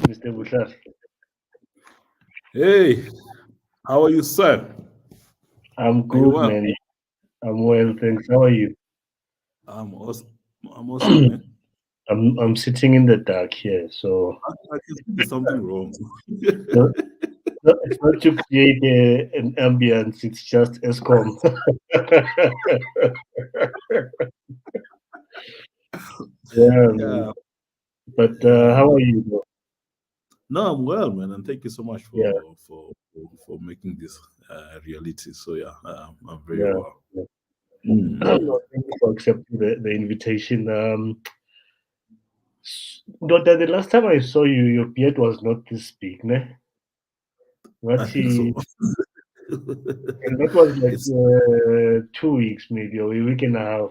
Mr. Vutlhari. Hey, how are you, sir? I'm Are you good, well? man. I'm well, thanks. How are you? I'm awesome. I'm awesome, man. I'm sitting in the dark here, so I can see there's something wrong. no, it's not to create an ambience. It's just ESCOM. Yeah, man. Yeah, But yeah. how are you, bro? No, I'm well, man, and thank you so much Yeah, for making this reality. So yeah, I'm very yeah. well. Yeah. Mm. No, thank you for accepting the invitation. Dota, the last time I saw you, your beard was not this big, ne? I What think so. and that was like It's 2 weeks, maybe, or a week and a half.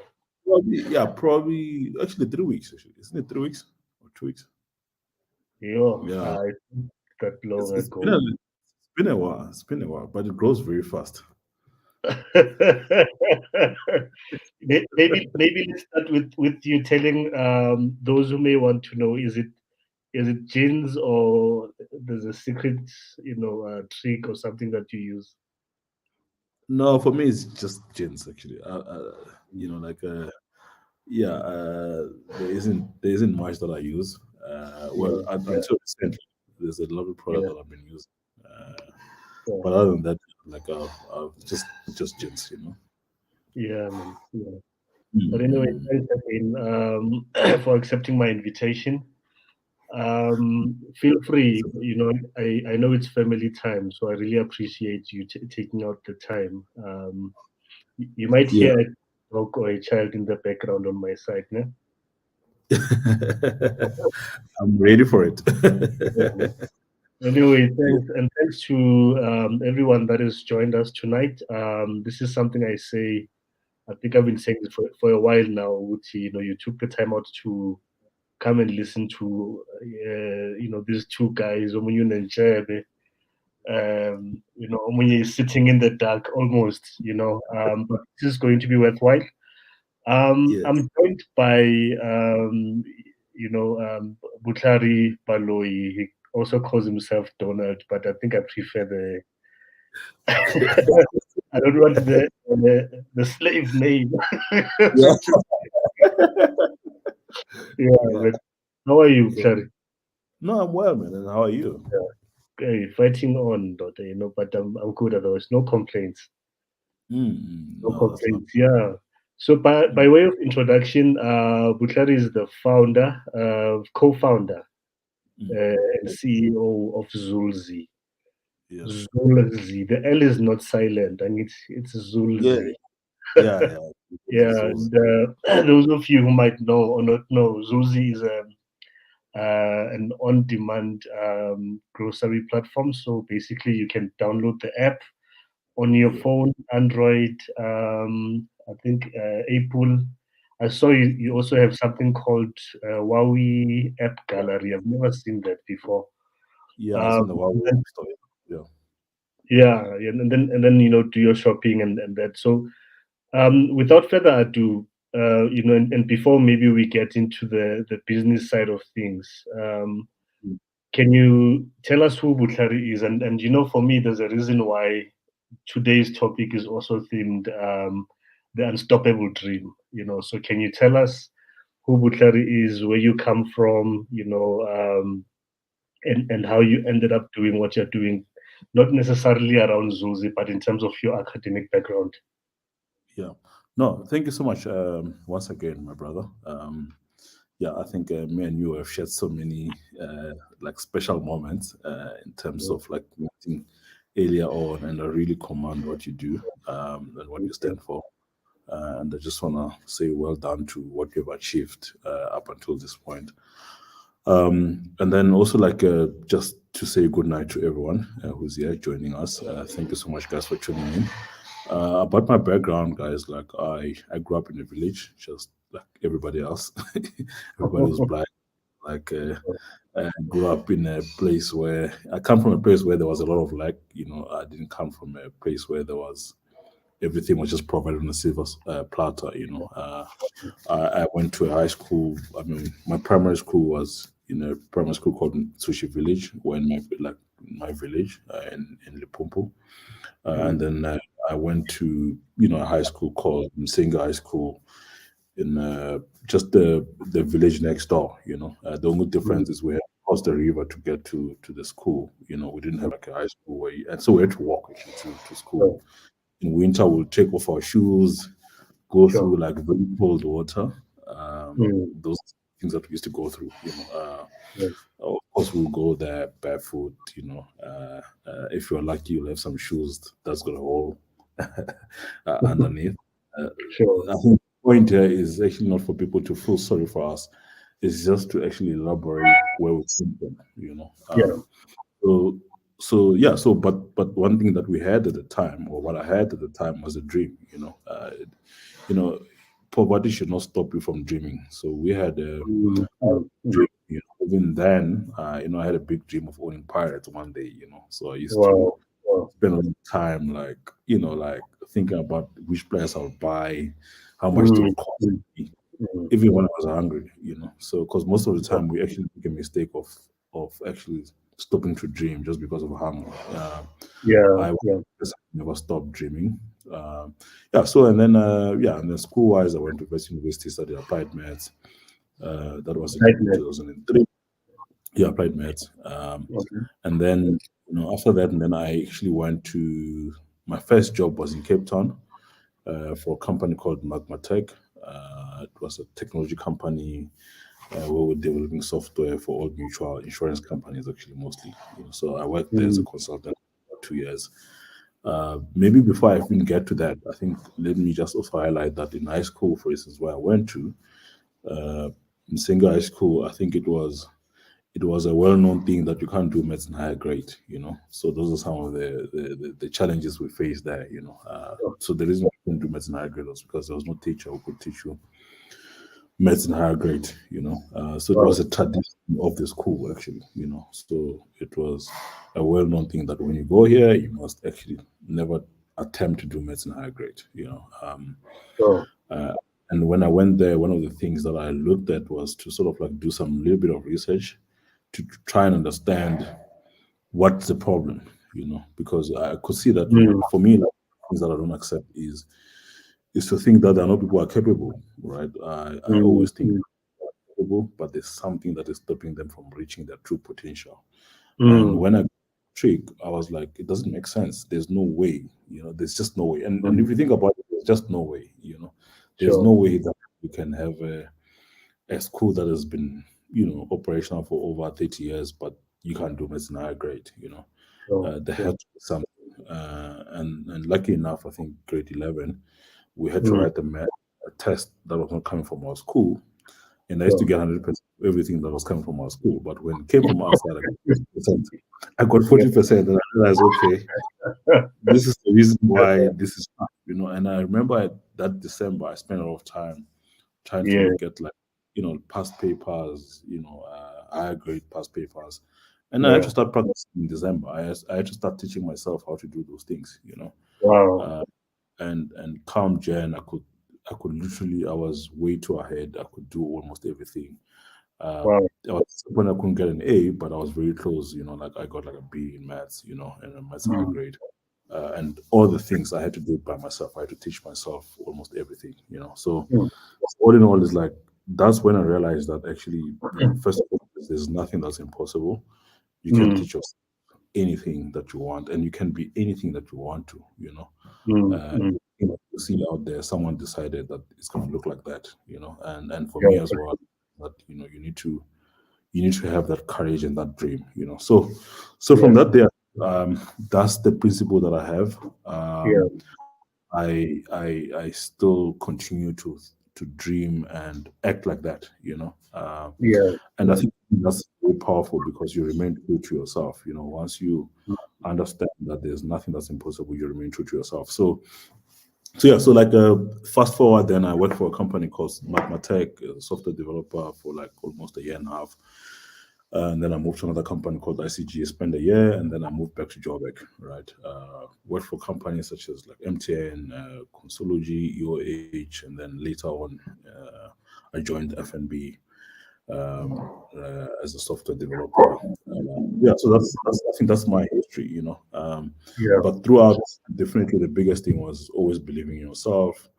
probably actually 3 weeks. Actually, isn't it 3 weeks or 2 weeks? Yeah, Yeah, I think that long it's been ago. it's been a while. It's been a while, but it grows very fast. Maybe let's start with you telling those who may want to know, is it jeans or there's a secret, trick or something that you use? No, for me, it's just gins actually. Like yeah, there isn't much that I use. Yeah, yeah, Until recently, there's a lot of product yeah, that I've been using. Uh, yeah, but other than that, like I've just gins, you know. yeah, man. Yeah. But anyway, Mm. thanks again for accepting my invitation. Feel free. So, I know it's family time, so I really appreciate you taking out the time. You might yeah. hear a dog or a child in the background on my side, ne? I'm ready for it. Yeah. Anyway, Yeah. thanks to everyone that has joined us tonight. This is something I say. I think I've been saying it for a while now. Uthi, you took the time out to come and listen to these two guys, Omunyu and Jebe. Omunye is sitting in the dark almost. But this is going to be worthwhile. Yes. I'm joined by you know um, Vutlhari Valoyi. He also calls himself Donald, but I think I prefer the I don't want the slave name. Yeah. Yeah, Yeah. but how are you, So, Vutlhari? no, I'm well, man. And how are you? Hey, fighting on, daughter, but I'm good otherwise. No complaints. No No, that's not. complaints. Yeah. So by Mm. way of introduction, Vutlhari is the founder, co-founder, Mm. and CEO of Zulzi. Yeah. Zulzi. The L is not silent, and it's Yeah. Zulzi. Yeah. Yeah. Yeah, It's also, and those of you who might know or not know, Zulzi is an on-demand grocery platform. So basically, you can download the app on your yeah. phone, Android, I think Apple. I saw you also have something called Huawei App Gallery. I've never seen that before. Yeah, it's Um, in the Wild and then, store. Yeah. yeah, and then do your shopping and that. So without further ado, and before maybe we get into the business side of things, Mm. can you tell us who Vutlhari is? And for me, there's a reason why today's topic is also themed the unstoppable dream. So can you tell us who Vutlhari is, where you come from, and how you ended up doing what you're doing, not necessarily around Zulzi, but in terms of your academic background? Yeah. No, thank you so much once again, my brother. Yeah, I think me and you have shared so many like special moments in terms Yeah, of like meeting earlier on, and I really commend what you do and what thank you you. stand for. And I just want to say well done to what you've achieved up until this point. And then also like just to say good night to everyone who's here joining us. Thank you so much, guys, for tuning in. About my background, guys, like I grew up in a village, just like everybody else. Everybody was black. Like I grew up in a place where I come from a place where there was a lot of like, I didn't come from a place where there was everything was just provided on a silver platter. I went to a high school. I mean, my primary school was in a primary school called Sushi Village, where in my village in Limpopo. And then I went to a high school called Msinga High School in just the village next door. The only difference is we had to cross the river to get to the school. We didn't have like a high school and so we had to walk actually to school. In winter, we'll take off our shoes, go through like very cold water. Those things that we used to go through. Of course, we'll go there barefoot. If you're lucky, you'll have some shoes that's got a hole underneath. I think the point here is actually not for people to feel sorry for us. It's just to actually elaborate where we come from. But one thing that we had at the time, or what I had at the time, was a dream. Poverty should not stop you from dreaming. So we had a dream. Even then, I had a big dream of owning pirates one day. So I used to spend a lot of time, like thinking about which players I'll buy, how much they would cost me, even when I was hungry. So because most of the time we actually make a mistake of actually stopping to dream just because of hunger. I never stopped dreaming. So and then school wise, I went to West University, studied applied maths. That was in 2003. Yeah, applied maths. And then after that, and then I actually went to my first job was in Cape Town for a company called Magma Tech. It was a technology company where we're developing software for all mutual insurance companies, actually mostly. So I worked there as a consultant for 2 years. Maybe before I even get to that, I think let me just also highlight that in high school, for instance, where I went to, in Singa High School, I think it was a well-known thing that you can't do maths in higher grade. So those are some of the challenges we faced there. So the reason we couldn't do maths in higher grade was because there was no teacher who could teach you maths in higher grade. So it was a tradition of the school actually. So it was a well-known thing that when you go here, you must actually never attempt to do maths in higher grade. And when I went there, one of the things that I looked at was to sort of like do some little bit of research to try and understand what's the problem, because I could see that for me, like, things that I don't accept is to think that there are no people who are capable, right? I always think they're capable, but there's something that is stopping them from reaching their true potential. And when I trick, I was like, it doesn't make sense. There's no way, there's just no way. And if you think about it, there's just no way, there's no way that you can have a school that has been, operational for over 30 years, but you can't do maths in higher grade, there has to be something. And lucky enough, I think grade 11, we had to write a test that was not coming from our school. And I used to get 100% everything that was coming from our school. But when it came from outside, I got 40%. And I realized, okay, this is the reason why this is tough, And I remember that December, I spent a lot of time trying to look at past papers, higher grade past papers. And I had to start practicing in December. I had to start teaching myself how to do those things, And come Jan, I could literally, I was way too ahead. I could do almost everything. When I couldn't get an A, but I was very close, like I got like a B in maths, and a maths high grade. And all the things I had to do it by myself. I had to teach myself almost everything, So all in all, is like, that's when I realized that actually, first of all, there's nothing that's impossible. You can teach yourself anything that you want, and you can be anything that you want to, you see out there, someone decided that it's going to look like that, and for me as well, that you need to have that courage and that dream, So from that there, that's the principle that I have. I still continue to dream and act like that, and I think that's very powerful because you remain true to yourself. Once you understand that there's nothing that's impossible, you remain true to yourself. So like fast forward, then I worked for a company called Magma Tech, a software developer for like almost a year and a half. And then I moved to another company called ICG, spent a year, and then I moved back to THROWBACK, right? Worked for companies such as like MTN, Consology, EOH, and then later on, I joined FNB as a software developer. Yeah, so that's I think that's my history, you know. Yeah. But throughout, definitely the biggest thing was always believing in yourself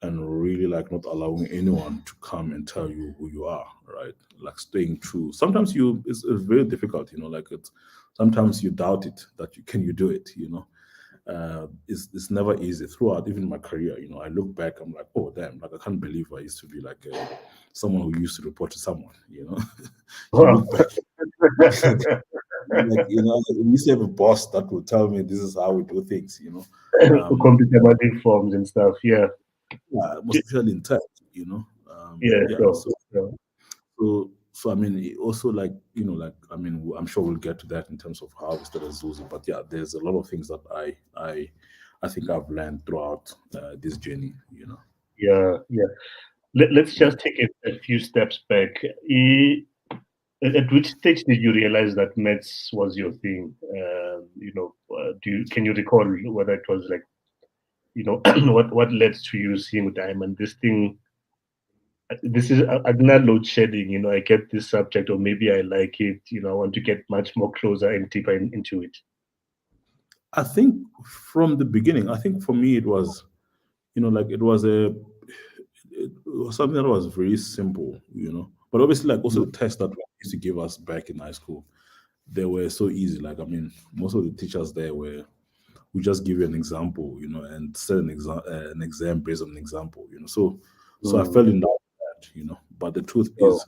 and really like not allowing anyone to come and tell you who you are, right? Like staying true. Sometimes it's very difficult, you know. Like it's sometimes you doubt it that you do it, you know. It's never easy throughout even my career, you know. I look back, I'm like, oh damn, like I can't believe I used to be like someone who used to report to someone, you know. You Wow. look back, like, you know, we used to have a boss that would tell me this is how we do things, you know. Computer modeling forms and stuff. Yeah. Most especially in tech, you know. Yeah. Yeah, So. Yeah. so I mean, it also like, you know, like I mean, I'm sure we'll get to that in terms of how we started Zulzi, but yeah, there's a lot of things that I think I've learned throughout this journey, you know. Yeah. Yeah. Let's just take a few steps back. At which stage did you realize that maths was your thing? Can you recall whether it was like, what led to you seeing Diamond? This is not load shedding. I get this subject, or maybe I like it. I want to get much more closer and deeper into it. I think from the beginning, I think for me it was, you know, like it was something that was very simple, you know. But obviously, like also the tests that we used to give us back in high school, they were so easy. Like I mean, most of the teachers there were we just give you an example, you know, and set an exam based on an example, you know. So I fell Mm. in love with that, you know. But the truth Oh, is,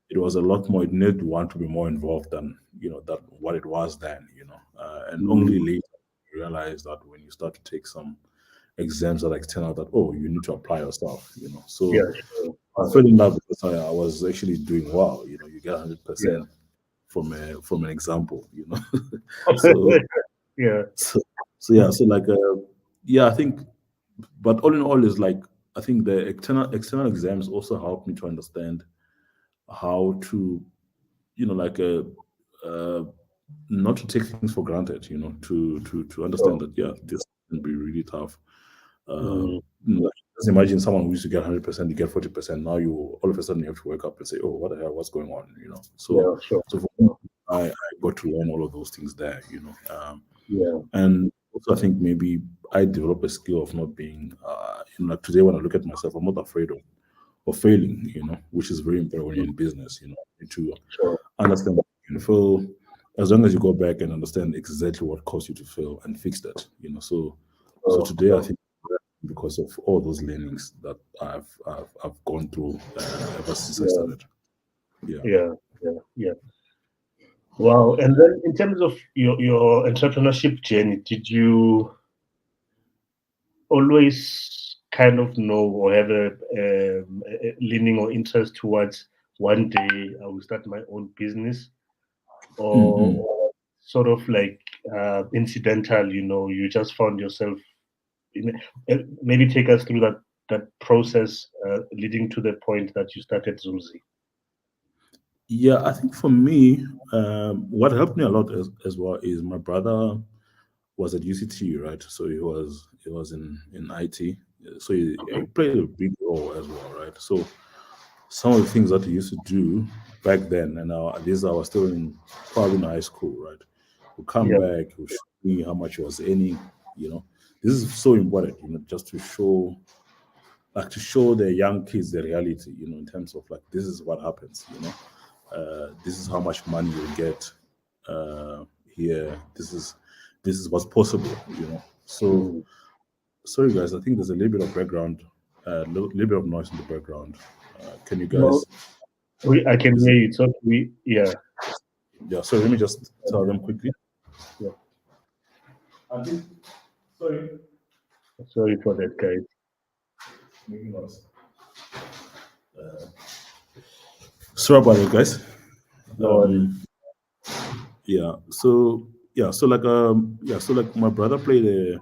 it was a lot more. It needed one to be more involved than that what it was then, you know. And only mm. later you realize that when you start to take some exams that extend out that you need to apply yourself, you know. Yeah, So sure. I fell in love because I was actually doing well, you know. You get hundred Yeah. percent from an example, you know. so Yeah. so so yeah, so like yeah, I think, but all in all is like I think the external exams also helped me to understand how to, like uh not to take things for granted, you know, to understand Sure. that yeah, this can be really tough. uh Mm. like, just imagine someone who used to get 100%, you get 40%. Now you all of a sudden you have to wake up and say, oh, what the hell, what's going on, you know. so Yeah, sure. so for me, I got to learn all of those things there, you know. Yeah. And also, I think maybe I develop a skill of not being, like today when I look at myself, I'm not afraid of failing, you know, which is very important when you're in business, you know, to Sure. understand that you can fail as long as you go back and understand exactly what caused you to fail and fix that, you know. So today, I Sure. think because of all those learnings that I've gone through ever since I Yeah. started. Yeah. Yeah. Yeah. Yeah. Wow. And then in terms of your entrepreneurship journey, did you always kind of know or have a leaning or interest towards one day I will start my own business, Mm-mm. or sort of like incidental? You just found yourself maybe take us through that process leading to the point that you started Zulzi. Yeah, I think for me, what helped me a lot as well is my brother was at UCT, right? So he was in IT, so he played a big role as well, right? So some of the things that he used to do back then, and this I was still probably in high school, right? He'll come Yeah. back, he'll show me how much he was earning, you know. This is so important, you know, just to show the young kids the reality, you know, in terms of like this is what happens, you know. This is how much money you get here. This is what's possible, you know. So Mm. sorry guys, I think there's a little bit of background, little bit of noise in the background. Can you No, guys? I can Is hear it? you. So yeah. Yeah. So let me just tell them quickly. Yeah. I think. Sorry. Sorry for that, guys. Making noise. Sorry about it, guys. No worries. Yeah. So my brother played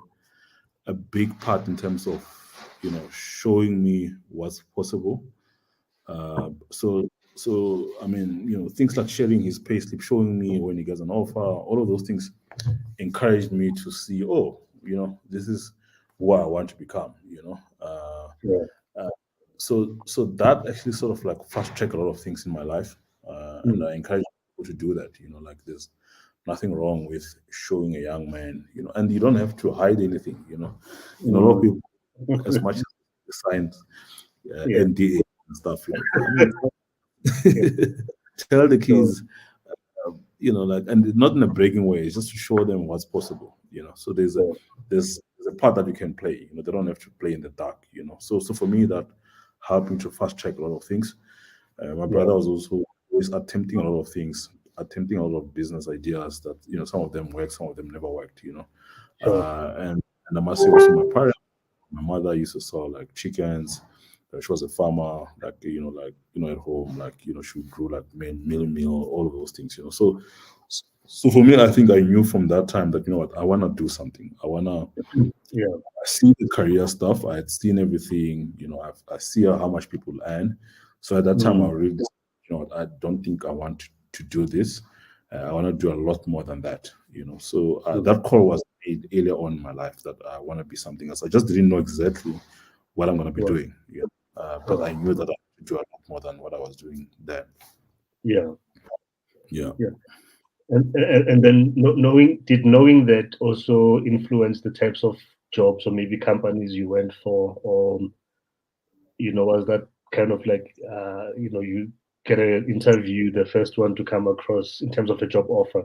a big part in terms of showing me what's possible. So so I mean, things like sharing his payslip, showing me when he gets an offer, all of those things encouraged me to see, oh, this is what I want to become. Yeah. So that actually sort of like fast track a lot of things in my life, and Mm. I encourage people to do that. Like there's nothing wrong with showing a young man, and you don't have to hide anything. A lot of Mm. people, as much as they signed Yeah. NDA and stuff, I mean, Yeah. tell the So, kids, like, and not in a breaking way, it's just to show them what's possible. So so, there's a part that you can play. They don't have to play in the dark. So for me, that helped me to fast track a lot of things. My yeah. brother was also always attempting a lot of things, attempting a lot of business ideas that some of them worked, some of them never worked. Sure. And I must say also my parents. My mother used to sell like chickens. She was a farmer, like at home, like she would grow like meal, all of those things. So for me, I think I knew from that time that what, I want to do something. Yeah. I see the career stuff. I had seen everything. I see how much people earn. So at that time, I Mm. really, I don't think I want to do this. I want to do a lot more than that. So Mm. that call was made earlier on in my life that I want to be something else. I just didn't know exactly what I'm going to be Right. doing. But I Sure. knew that I could do a lot more than what I was doing then. Yeah. Yeah. Yeah. And then knowing that also influence the types of jobs or maybe companies you went for, or was that kind of like you get an interview, the first one to come across in terms of a job offer.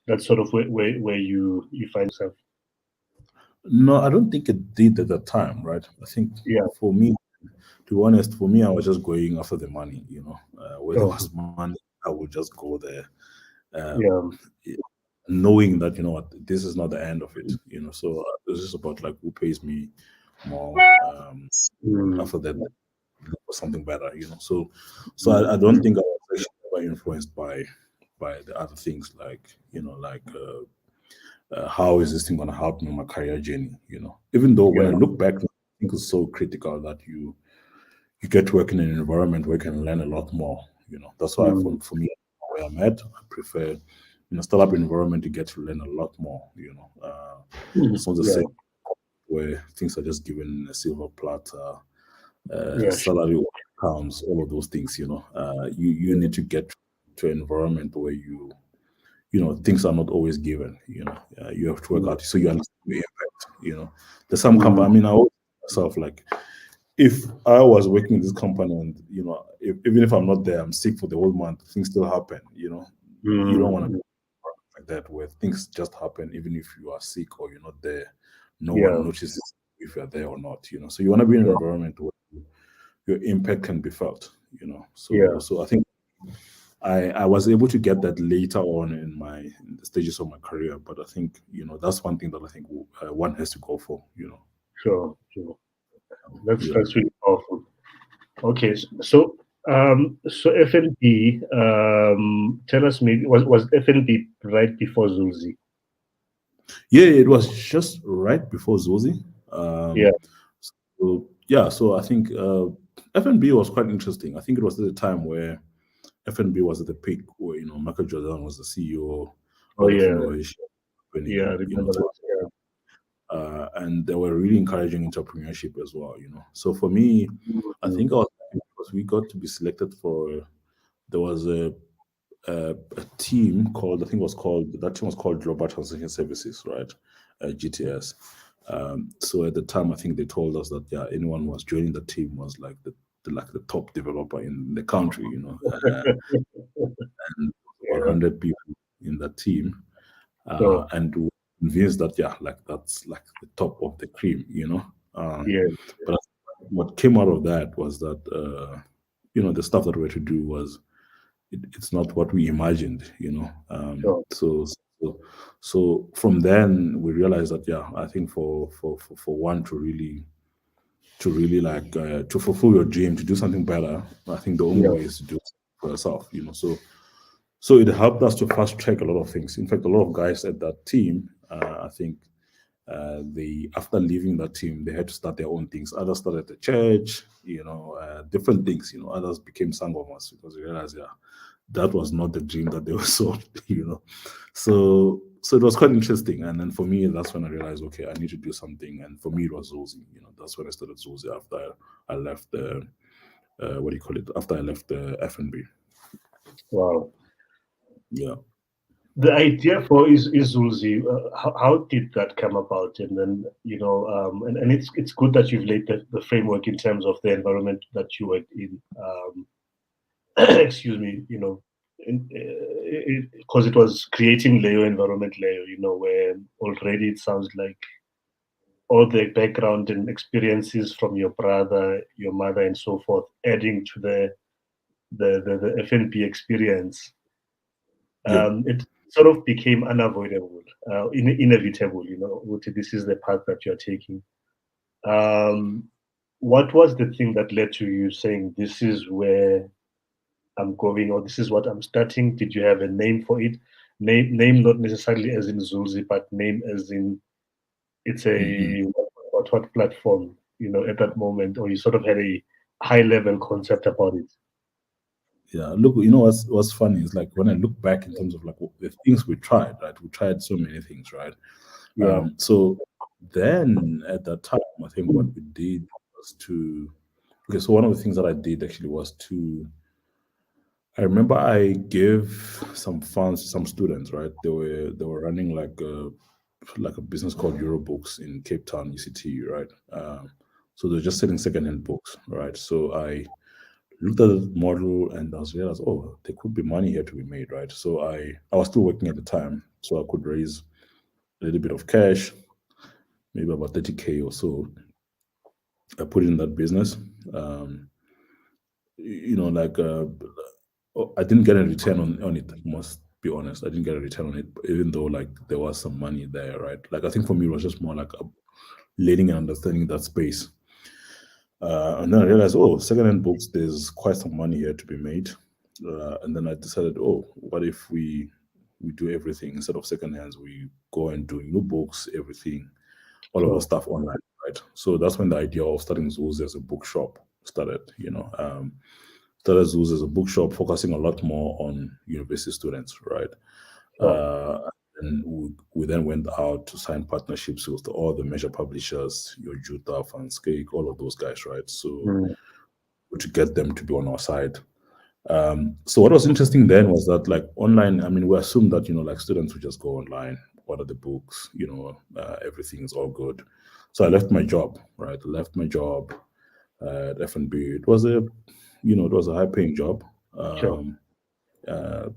That's sort of where you find yourself. No, I don't think it did at the time, right? I think Yeah. for me, to be honest, for me, I was just going after the money. Where there Sure. was money, I would just go there, Yeah. knowing that what, this is not the end of it. So it's just about like who pays me more. Mm. After that, look for something better. So I don't think I was actually ever influenced by the other things like how is this thing going to help me in my career journey. Even though when I Yeah. look back, I think it's so critical that you get to work in an environment where you can learn a lot more. That's why Mm. for me, where I'm at, I prefer startup environment to get to learn a lot more. Mm. It's not the Yeah. same where things are just given a silver platter, Yeah. salary counts, all of those things. You need to get to an environment where things are not always given. You have to work Mm. out so you understand the impact. There's some company. Mm. I mean, I always ask myself like, if I was working in this company and even if I'm not there, I'm sick for the whole month, things still happen. You don't want to Mm. be like that where things just happen even if you are sick or you're not there. No one Yeah. notices if you're there or not. So you want to be in an Sure. environment where your impact can be felt. So Yeah. so I think I was able to get that later on in the stages of my career, but I think that's one thing that I think one has to go for. Sure. Sure. That's Yeah. that's really powerful. Okay. So FNB, tell us, maybe was FNB right before Zulzi? Yeah, it was just right before Zulzi. Yeah. So yeah, so I think FNB was quite interesting. I think it was at the time where FNB was at the peak, where Michael Jordan was the CEO, a Oh lot of yeah. innovation Yeah. I happening. remember that. Yeah. And they were really encouraging entrepreneurship as well. So for me, I Mm. think I was happy because we got to be selected for. There was a team called, I think it was called, that team was called Global Transaction Services, right? GTS. So at the time, I think they told us that yeah, anyone who was joining the team was like the top developer in the country, and about Yeah. 100 people in that team, So and we were convinced that yeah, like that's like the top of the cream, yeah. But what came out of that was that the stuff that we had to do was it's not what we imagined. Sure. So from then we realized that yeah, I think for one to really like to fulfill your dream, to do something better, I think the only Yeah. way is to do it for yourself. So it helped us to fast track a lot of things. In fact, a lot of guys at that team, I think, They after leaving that team, they had to start their own things. Others started the church, different things. Others became sangomas because they realized, yeah, that was not the dream that they were sold. So it was quite interesting. And then for me, that's when I realized, okay, I need to do something. And for me, it was Zulzi. That's when I started Zulzi after I left the what do you call it? After I left the F&B. Wow. Yeah. The idea for is Zulzi, how did that come about? And then and it's good that you've laid the framework in terms of the environment that you worked in. Excuse me, because it was creating Leo environment layer, where already it sounds like all the background and experiences from your brother, your mother, and so forth, adding to the FNP experience. Yeah. It sort of became unavoidable, inevitable. This is the path that you're taking. What was the thing that led to you saying this is where I'm going, or this is what I'm starting? Did you have a name for it? Name not necessarily as in Zulzi, but name as in it's Mhm. a what platform, at that moment, or you sort of had a high level concept about it. Yeah, look, what's funny is like when I look back in terms of like the things we tried, right? We tried so many things, right? Yeah. So then at that time, I think what we did was to okay. So one of the things that I did actually was to I remember I gave some funds to some students, right? They were running like a business called Eurobooks in Cape Town, ECT, right? So they're just selling secondhand books, right? So I looked at the model and I was realized, oh, there could be money here to be made, right? So I was still working at the time, so I could raise a little bit of cash, maybe about 30K or so. I put it in that business. Um, like I didn't get a return on it. I must be honest. I didn't get a return on it, even though like there was some money there, right? Like I think for me it was just more like learning and understanding that space. And then I realized, oh, secondhand books, there's quite some money here to be made. And then I decided, oh, what if we do everything instead of secondhands? We go and do new books, everything, all of the Sure. stuff online, right? So that's when the idea of starting Zulzi as a bookshop started. Started Zulzi as a bookshop, focusing a lot more on university students, right? Sure. And we then went out to sign partnerships with all the major publishers, your Juta, Fanscape, all of those guys, right? So Mm, to get them to be on our side. So what was interesting then was that like online, I mean, we assumed that, like students would just go online, order the books, everything is all good. So I left my job, right? I left my job at F&B. It was a high paying job. sure. Um, uh,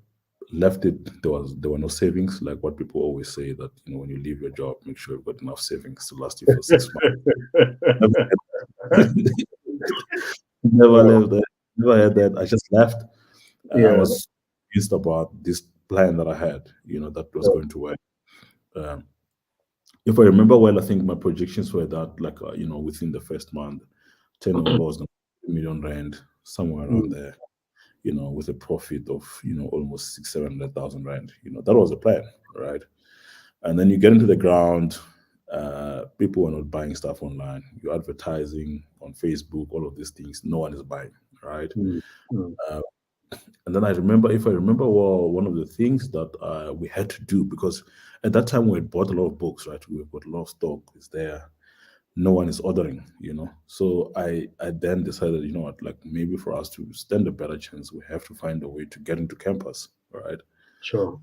Left it, there were no savings, like what people always say that, when you leave your job, make sure you've got enough savings to last you for 6 months. Never Wow. left that. Never had that. I just left. I Yeah. was pissed about this plan that I had, that was Sure. going to work. Um, if I remember well, I think my projections were that, like, within the first month, turnover was going to be 1 million rand, somewhere around Mm, there, with a profit of, almost 700,000 rand. That was the plan, right? And then you get into the ground, people are not buying stuff online. You're advertising on Facebook, all of these things, no one is buying, right? mm, mm, Uh, And then if I remember well, one of the things that we had to do, because at that time we had bought a lot of books, right? We've got a lot of stock, it's there. No one is ordering. So I then decided, you know what, like maybe for us to stand a better chance, we have to find a way to get into campus, right? sure.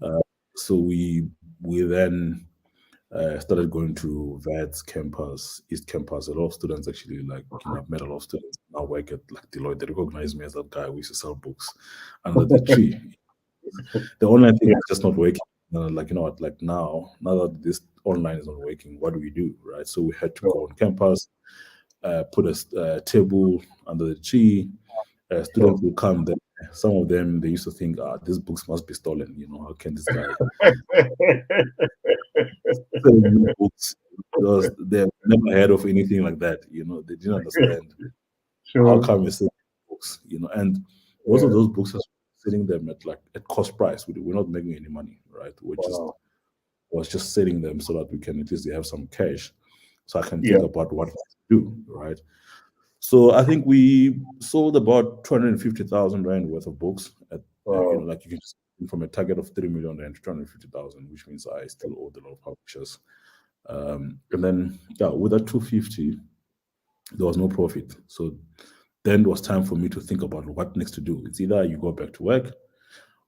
So we then started going to VET's campus, East campus. A lot of students actually, like, I've met a lot of students now work at like Deloitte. They recognize me as that guy who used to sell books under the tree. The online thing Yeah. is just not working. Like, what, like now that this online is not working, what do we do, right? So we had to Sure. go on campus, put a table under the tree. Sure. Students will come there. Some of them, they used to think, these books must be stolen. How can this guy selling new books? Because they've never heard of anything like that. They didn't understand how Sure. come you're selling books. And most of Yeah. those books are selling them at cost price. We're not making any money, right? We're just Wow. was just selling them so that we can at least have some cash, so I can Yeah. think about what to do, right? So I think we sold about 250,000 rand worth of books at, Wow. like you can just from a target of 3 million rand to 250,000, which means I still owed a lot of publishers. And then, yeah, with that 250, there was no profit. So then it was time for me to think about what next to do. It's either you go back to work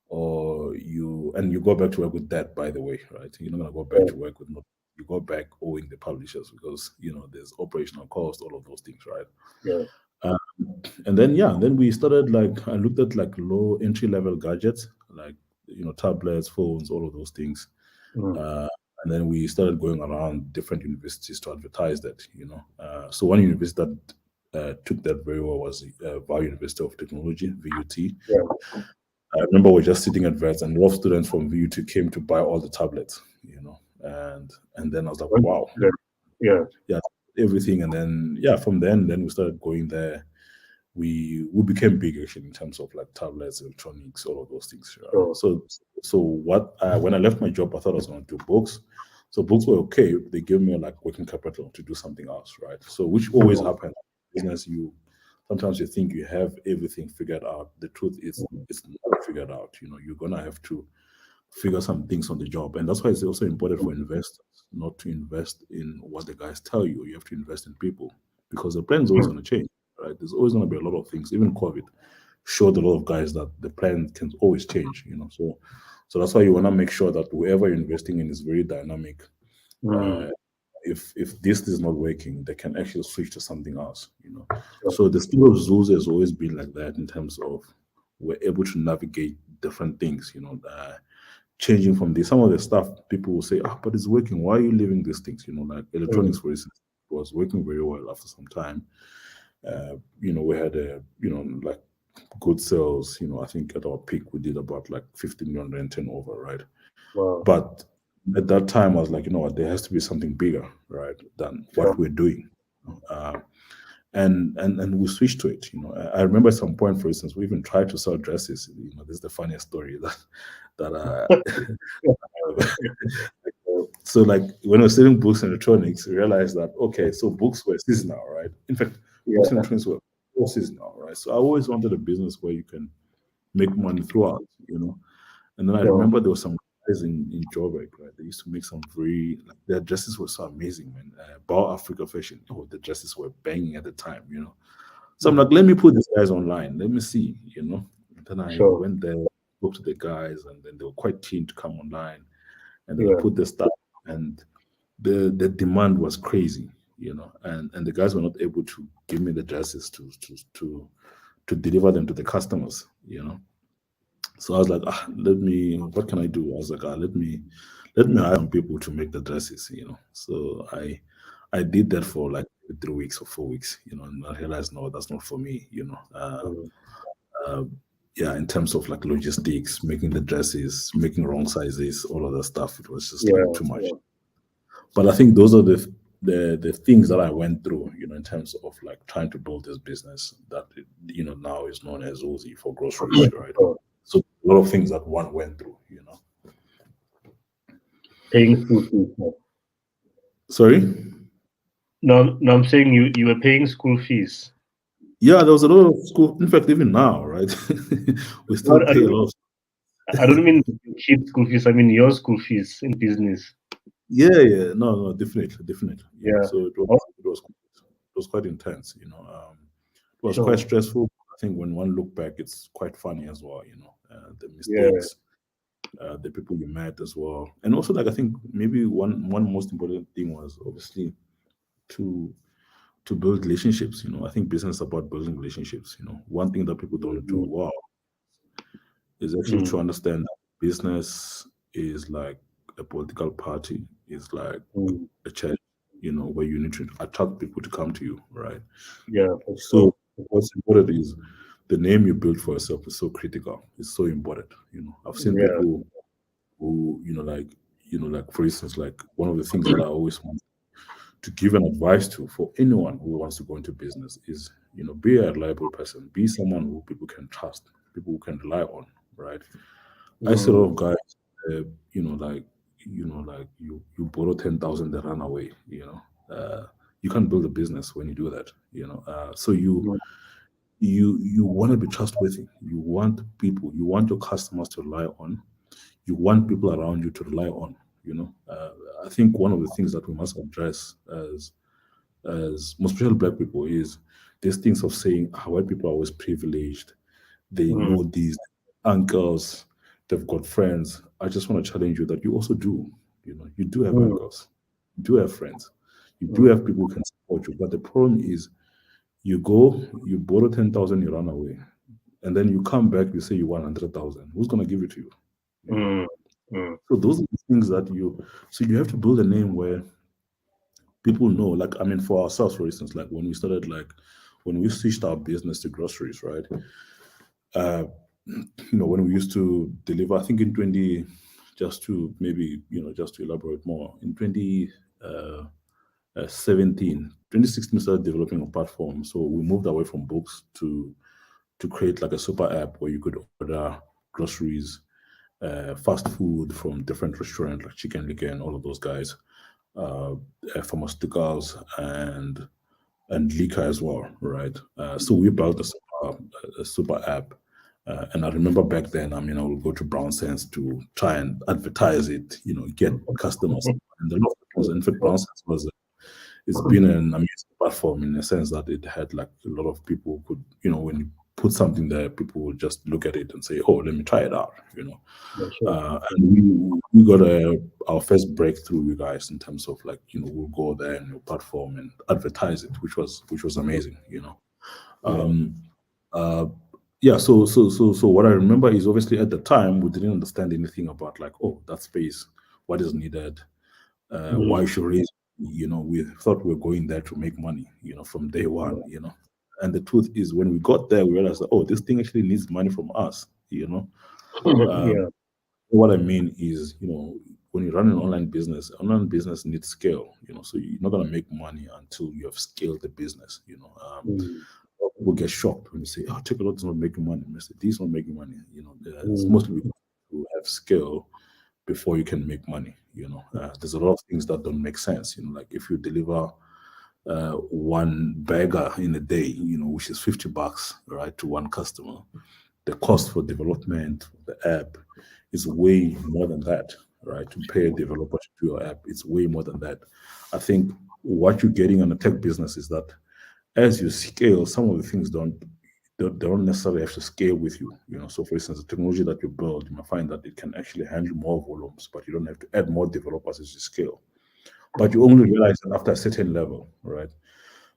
or you go back to work with debt, by the way, right? You're not going to go back Yeah. to work with no, you go back owing the publishers because, there's operational cost, all of those things, right? Yeah. Uh, and then yeah, then we started like I looked at like low entry level gadgets like tablets, phones, all of those things. Mm. Uh, and then we started going around different universities to advertise that. So one university that took that very well was Vaal University of Technology, VUT. Yeah. I remember we're just sitting at vets, and a lot of students from VUT came to buy all the tablets. And then I was like, wow, Yeah. yeah, everything. And then yeah, from then we started going there. We became big actually in terms of like tablets, electronics, all of those things. Sure. So what when I left my job, I thought I was going to do books. So books were okay. They gave me like working capital to do something else, right? So which always Mm. happens. Business, you sometimes you think you have everything figured out. The truth is it's not figured out. You're gonna have to figure some things on the job, and that's why it's also important for investors not to invest in what the guys tell you. You have to invest in people because the plan is always Mm. going to change, right? There's always going to be a lot of things. Even COVID showed a lot of guys that the plan can always change. So that's why you want to make sure that whoever you're investing in is very dynamic. Mm. uh, if this is not working, they can actually switch to something else. Sure. So the skill of Zulzi has always been like that in terms of we're able to navigate different things. Changing from this. Some of the stuff people will say, but it's working. Why are you leaving these things? Like Mm. electronics, for instance, was working very well after some time. We had like good sales. I think at our peak we did about like 50 million rand turnover, right? Wow. But at that time, I was like, you know what, there has to be something bigger, right, than Sure. what we're doing. Uh, and we switched to it. I remember at some point, for instance, we even tried to sell dresses. This is the funniest story that so like when I was selling books and electronics, I realized that okay, so books were seasonal, right? In fact, books and Yeah. electronics were all seasonal, right? So I always wanted a business where you can make money throughout. And then I Sure. remember there was some guys in Joburg, right? They used to make some very like their dresses were so amazing, man. Bao Africa fashion, the dresses were banging at the time. So I'm Mm. like, let me put these guys online, let me see. And then I Sure. went there, spoke to the guys, and then they were quite keen to come online, and then I Yeah. put the stuff, and the demand was crazy. And the guys were not able to give me the dresses to deliver them to the customers. So I was like, what can I do? I was like, let me hire some people to make the dresses. So I did that for like 3 weeks or 4 weeks, and I realized no, that's not for me. Mm. Uh, yeah, in terms of like logistics, making the dresses, making wrong sizes, all of that stuff, it was just like Yeah. too much. Yeah. But I think those are the things that I went through, in terms of like trying to build this business that now is known as Zulzi for groceries, right? Sure. So a lot of things that one went through. Paying school fees. No, Sorry? no, I'm saying you were paying school fees. Yeah, there was a lot of school. In fact, even now, right? We still What pay a lot of. I don't mean kids' school fees. I mean your school fees in business. Yeah, yeah. No, no, definitely. Yeah. So Oh, it was quite intense. It was quite sure. stressful. I think when one look back, it's quite funny as well. The Yeah. mistakes, the people you met as well. And also like I think maybe one most important thing was obviously to to build relationships. I think business is about building relationships. One thing that people don't do Mm. well is actually Mm. to understand that business is like a political party, is like Mm. a church, where you need to attract people to come to you, right? Yeah, for So sure. what's important is the name you build for yourself is so critical. It's so important. I've seen Yeah. people who, like for instance, like one of the things that I always want to give an advice to for anyone who wants to go into business is, be a reliable person, be someone who people can trust, people who can rely on, right? I see a lot Mm. of guys, uh, like like you borrow 10,000, they run away. You can't build a business when you do that. So you want to be trustworthy. You want people, you want your customers to rely on. You want people around you to rely on. I think one of the things that we must address as most especially black people is these things of saying white people are always privileged. They Mm, know these uncles, they've got friends. I just want to challenge you that you also do. You do have mm, uncles, you do have friends, you do mm, have people who can support you. But the problem is you go, you borrow 10,000, you run away. And then you come back, you say you want 100,000. Who's gonna give it to you? You know. mm, mm, So those are the things that you have to build a name where people know. Like, I mean, for ourselves, for instance, like when we started, like when we switched our business to groceries, right? uh, when we used to deliver, I think in 20, just to maybe, just to elaborate more, in 2017, 2016, we started developing a platform. So we moved away from books to create like a super app where you could order groceries, fast food from different restaurants like Chicken Licker and all of those guys, uh, pharmaceuticals and liquor as well, right? So we built a super app. And I remember back then, I mean, I would go to BrownSense to try and advertise it, get customers. And a lot of things. In fact, BrownSense it's been an amazing platform in the sense that it had like a lot of people could, when you put something there, people would just look at it and say, "Oh, let me try it out." yeah, sure. And we got our first breakthrough, you guys, in terms of like, we'll go there on your platform and advertise it, which was amazing. Yeah. Um, uh, yeah. So what I remember is obviously at the time we didn't understand anything about like, oh, that space, what is needed, Mm, why should raise. We thought we were going there to make money. From day one. And the truth is, when we got there, we realized that, oh, this thing actually needs money from us. Um, yeah. what I mean is, when you run an online business needs scale. So you're not gonna make money until you have scaled the business. Mm, People get shocked when you say, "Oh, Chocolate is not making money." And they say, "This is not making money." It's mm, mostly because you have scale before you can make money. There's a lot of things that don't make sense. Like if you deliver one burger in a day, which is $50, right, to one customer, the cost for development of the app is way more than that, right? To pay a developer to do your app, it's way more than that. I think what you're getting on a tech business is that as you scale, some of the things don't necessarily have to scale with you. So for instance, the technology that you build, you might find that it can actually handle more volumes, but you don't have to add more developers as you scale. But you only realize that after a certain level, right?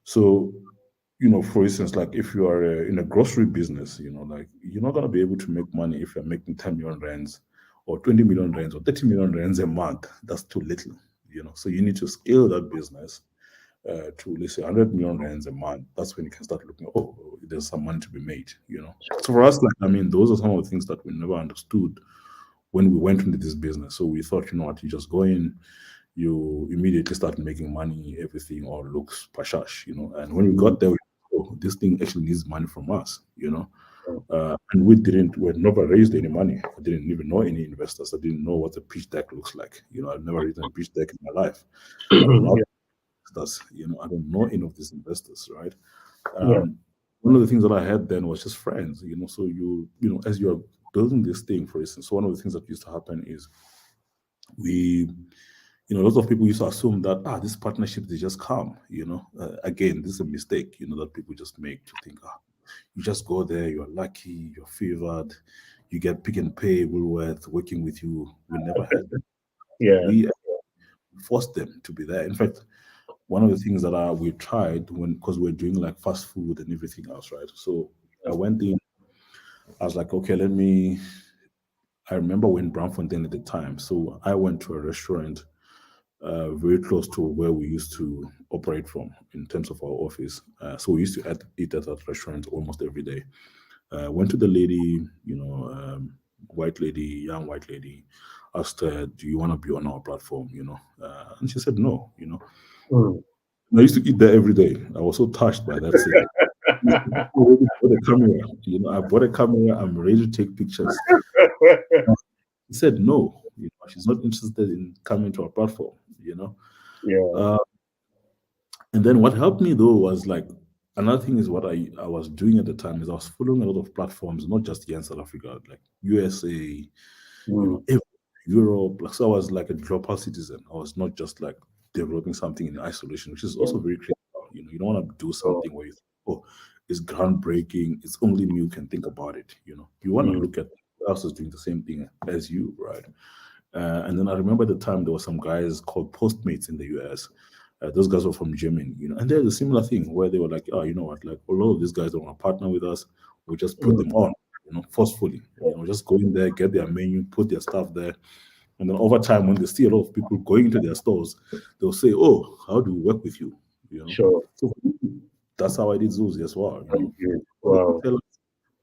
So, for instance, like if you are in a grocery business, like you're not going to be able to make money if you're making 10 million rands or 20 million rands or 30 million rands a month. That's too little. So you need to scale that business to, let's say, 100 million rands a month. That's when you can start looking, oh, there's some money to be made. So for us, like, I mean, those are some of the things that we never understood when we went into this business. So we thought, you know what, you just go in, you immediately start making money, everything all looks pashash. And when we mm, got there, oh, this thing actually needs money from us. And we had never raised any money. I didn't even know any investors. I didn't know what a pitch deck looks like. I've never written a pitch deck in my life. I don't know yeah. investors. I don't know any of these investors, right? Yeah. One of the things that I had then was just friends. So as you're building this thing, for instance, so one of the things that used to happen is we lots of people used to assume that this partnership they just come. Again, this is a mistake. That people just make to think you just go there, you're lucky, you're favored, you get Pick and Pay, Woolworth working with you. We never had that. Yeah. We forced them to be there. In fact, one of the things that we tried because we're doing like fast food and everything else, right? So I went in, I was like, okay, I remember when Brownfontein at the time. So I went to a restaurant very close to where we used to operate from in terms of our office. So we used to eat at that restaurant almost every day. Went to the lady, white lady, young white lady, asked her, "Do you want to be on our platform?" And she said no. Mm. And I used to eat there every day. I was so touched by that thing. I already bought a camera. I bought a camera. I'm ready to take pictures. He said no. You know, she's not interested in coming to our platform. You know, Yeah. uh, and then what helped me though was like another thing is what I was doing at the time is I was following a lot of platforms, not just here in South Africa, like USA, Mm. Europe. Like, so I was like a global citizen. I was not just like developing something in isolation, which is also Yeah. very critical. You know, you don't want to do So, something where you think, oh, it's groundbreaking. It's only me who can think about it. You know, you want to mm, look at who else is doing the same thing as you, right? And then I remember the time there were some guys called Postmates in the US. Those guys were from Germany, you know, and there's a similar thing where they were like, oh, you know what, like a lot of these guys don't want to partner with us. We just put mm, them on, you know, forcefully, you know, just go in there, get their menu, put their stuff there. And then over time, when they see a lot of people going into their stores, they'll say, oh, how do we work with you? You know, sure. so that's how I did Zulzi as well, you know. All the Wow. retailers,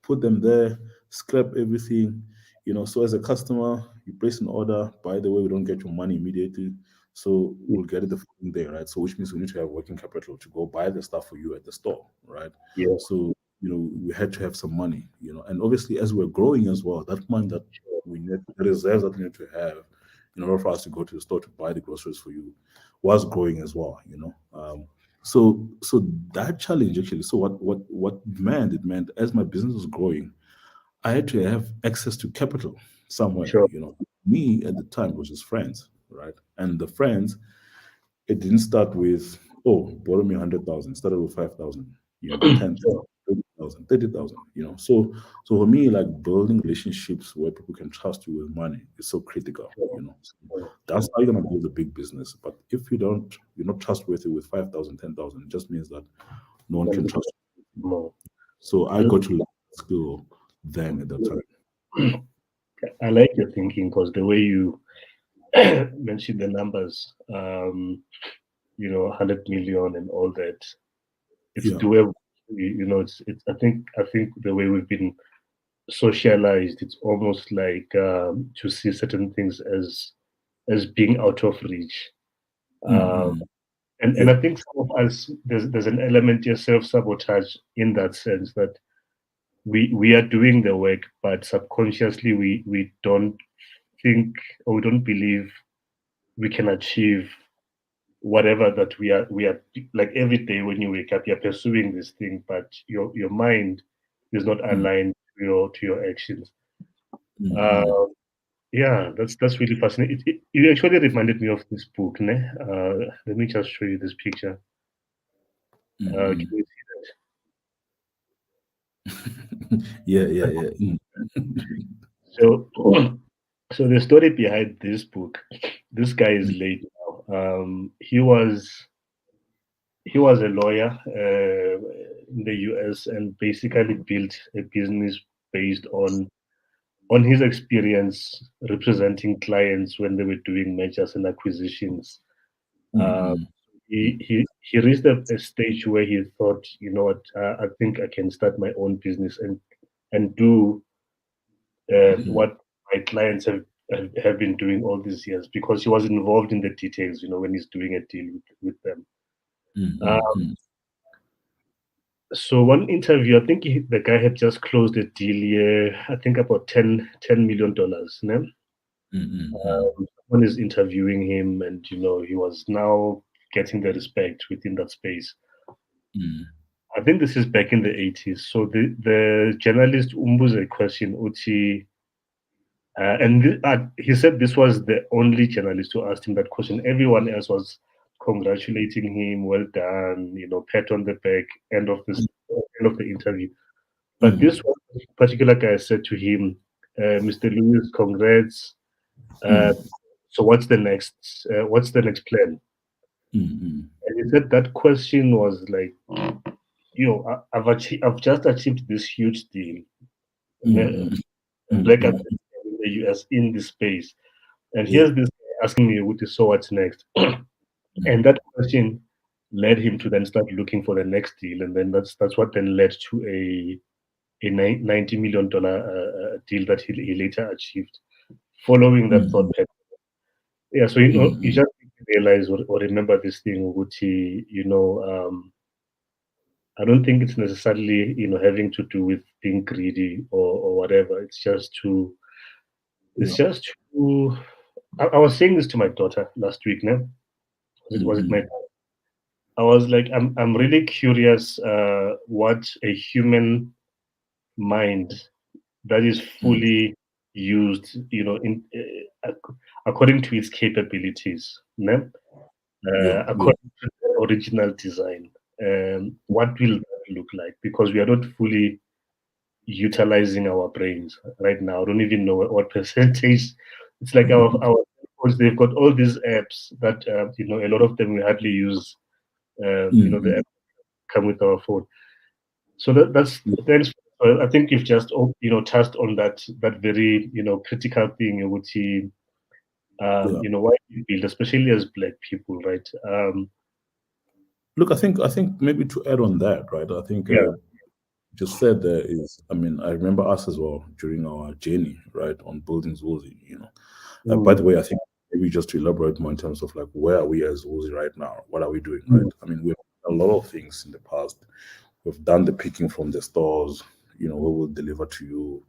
put them there, scrap everything. You know, so as a customer, you place an order. By the way, we don't get your money immediately, so we'll get it the following day, right? So which means we need to have working capital to go buy the stuff for you at the store, right? Yeah. So you know, we had to have some money, you know, and obviously as we're growing as well, that money that we need, the reserves that we need to have in order for us to go to the store to buy the groceries for you was growing as well, you know. So that challenge actually, so what meant it meant as my business was growing, I had to have access to capital somewhere, Sure. you know. Me at the time was just friends, right? And the friends, it didn't start with, oh, borrow me 100,000. It started with 5,000, you know, 10,000, Sure. 20,000, 30,000, you know. So for me, like building relationships where people can trust you with money is so critical, Sure. you know. So Sure. that's how you're gonna build a big business. But if you're not trustworthy with 5,000, 10,000, it just means that no one Then can we can trust you. more. So I got to learn that skill then at that time. I like your thinking because the way you mentioned the numbers, 100 million and all that, it's Yeah. doable. It's. I think the way we've been socialized, it's almost like to see certain things as being out of reach. Um, Mm-mm. and Yeah. I think some of us there's an element of self sabotage in that sense that we are doing the work, but subconsciously we don't think or we don't believe we can achieve whatever that we are like every day when you wake up you're pursuing this thing but your mind is not Mm, aligned to your actions. uh mm, yeah, that's really fascinating. It actually reminded me of this book, ne? Let me just show you this picture. Can mm. you see Yeah, yeah, that? yeah. So so the story behind this book, this guy is Mm, late now. He was a lawyer in the US and basically built a business based on his experience representing clients when they were doing mergers and acquisitions. Uh, mm, he reached a stage where he thought, you know what, I think I can start my own business and do mm, what my clients have been doing all these years because he was involved in the details, when he's doing a deal with them. Uh, mm, So one interview, I think the guy had just closed a deal here, I think about $10 million. Ne? mm, Someone is interviewing him, and he was now getting the respect within that space. mm, I think this is back in the 80s. So the journalist umbuze a question, Uchi, and he said this was the only journalist who asked him that question. Everyone else was congratulating him, well done, pat on the back, end of the interview. But this mm, one particular guy said to him, "Mr. Lewis, congrats. Uh, mm, so what's the next? What's the next plan?" mm, And he said that question was like, I've just achieved this huge deal, mm, black mm, in the US in this space, and yeah. here's this guy asking me, "What is so? What's next?" Mm, And that question led him to then start looking for the next deal, and then that's what then led to a $90 million deal that he later achieved following that thought mm, pattern. Yeah, so you mm, just need to realize or remember this thing, which I don't think it's necessarily having to do with being greedy or whatever. It's just yeah. to I was saying this to my daughter last week. No, was it my? Mm-hmm. I was like, I'm really curious what a human mind that is Mm. fully used, according to its capabilities, no? Yeah, yeah, According to the original design. What will that look like? Because we are not fully utilizing our brains right now. I don't even know what percentage. It's like our phones, they've got all these apps that a lot of them we hardly use. The mm-hmm. apps come with our phone. So that's Yeah, thanks. I think you've just touched on that very critical thing, which yeah. why we build, especially as Black people, right? Look, I think maybe to add on that, right? I think Yeah. just said there is. I mean, I remember us as well during our journey, right, on building Zulzi. By the Mm, way, I think maybe just to elaborate more in terms of like where are we as Zulzi right now? What are we doing, right? mm, I mean, we've done a lot of things in the past. We've done the picking from the stores. We will deliver to you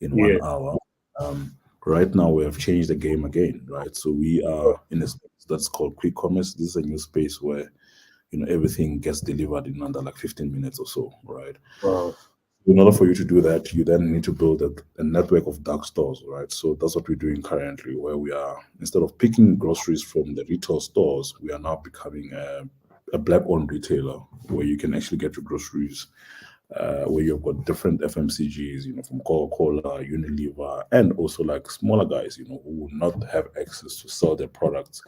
in yeah. 1 hour. Um, right now, we have changed the game again, right? So we are in a space that's called quick commerce. This is a new space where everything gets delivered in under like 15 minutes or so, right? Wow. In order for you to do that, you then need to build a network of dark stores, right? So that's what we're doing currently, where we are, instead of picking groceries from the retail stores, we are now becoming a black-owned retailer where you can actually get your groceries, where you've got different FMCGs, from Coca-Cola, Unilever, and also like smaller guys, who will not have access to sell their products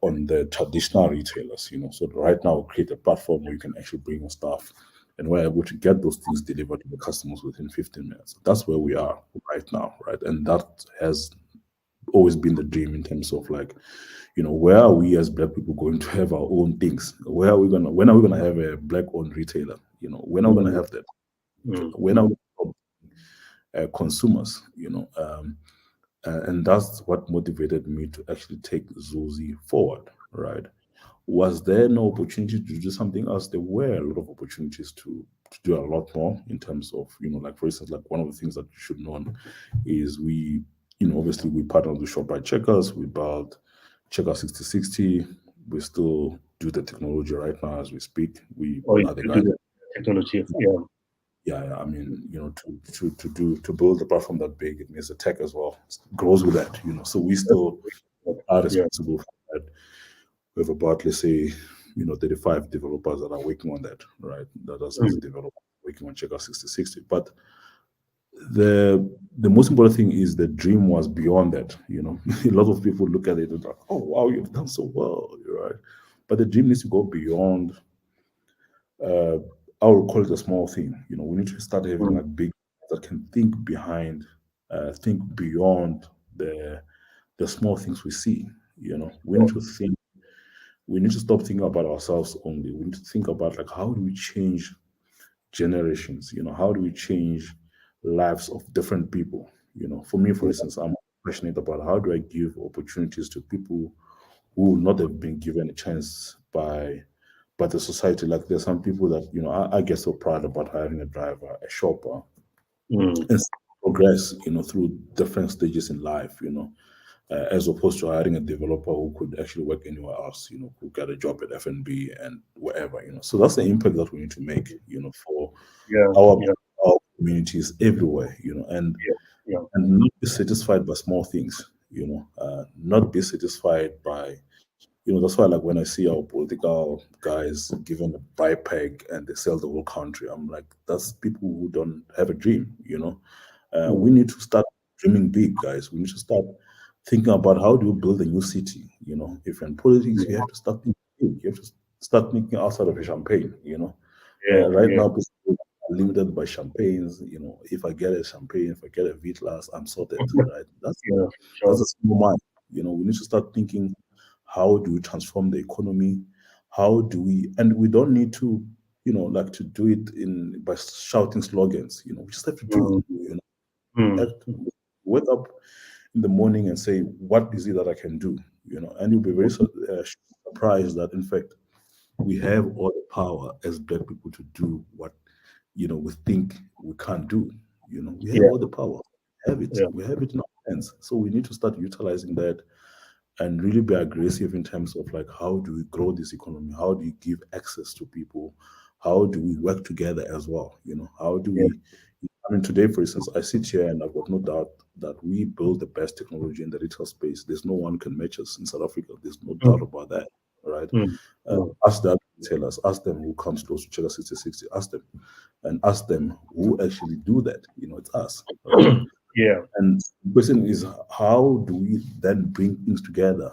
on the traditional retailers. So right now, we create a platform where you can actually bring your stuff, and we're able to get those things delivered to the customers within 15 minutes. That's where we are right now, right? And that has always been the dream in terms of like, where are we as Black people going to have our own things? When are we gonna have a Black-owned retailer? When are we gonna Mm, have that? mm, When are we gonna have, consumers? And that's what motivated me to actually take Zulzi forward, right? Was there no opportunity to do something else? There were a lot of opportunities to do a lot more in terms of, like for instance, like one of the things that you should know is we, obviously we partnered with Shoprite Checkers, we built Checker 6060. We still do the technology right now as we speak. We or are the to do guys. the technology. Yeah. Yeah, yeah. I mean, to build the platform that big, it means the tech as well grows with that. So we still are Yeah. responsible for that. We have about, let's say, 35 developers that are working on that, right? That us as a Mm, developer working on Checker 6060. But the most important thing is the dream was beyond that. A lot of people look at it and like, oh wow, you've done so well, right? But the dream needs to go beyond. Uh, I would call it a small thing. We need to start having mm, like big that can think beyond the small things we see. We need to think. We need to stop thinking about ourselves only. We need to think about like how do we change generations? How do we change lives of different people? For me, for instance, I'm passionate about how do I give opportunities to people who would not have been given a chance by the society. Like there's some people that I get so proud about having a driver, a shopper, mm, and progress through different stages in life. As opposed to hiring a developer who could actually work anywhere else, who got a job at FNB and wherever. So that's the impact that we need to make, for yeah. our Yeah. our communities everywhere, and Yeah. Yeah. not be satisfied by small things, not be satisfied by, that's why like when I see our political guys given a BIPEC and they sell the whole country, I'm like, that's people who don't have a dream, we Mm, need to start dreaming big, guys. We need to start thinking about how do you build a new city. If you're in politics, you have to start thinking big. You have to start thinking outside of a champagne. yeah. Right Yeah. now, people are limited by champagnes. If I get a champagne, if I get a Vitlas, I'm sorted. Right? Yeah. That's Sure. a small mind. We need to start thinking, how do we transform the economy? How do we? And we don't need to, like to do it in by shouting slogans. We just have to do. Mm, Have mm, to wake up in the morning and say, what is it that I can do? And you'll be very surprised that in fact we have all the power as Black people to do what we think we can't do. We have yeah. all the power. We have it. Yeah. We have it now. sense. So we need to start utilizing that and really be aggressive in terms of like how do we grow this economy? How do you give access to people? How do we work together as well? How do yeah, we? I mean, today, for instance, I sit here and I've got no doubt that we build the best technology in the retail space. There's no one can match us in South Africa. There's no doubt mm, about that, right? mm, mm, Ask the other retailers, ask them who comes close to Checker 6060, ask them, and ask them who actually do that. It's us, right? yeah, And the question is, how do we then bring things together,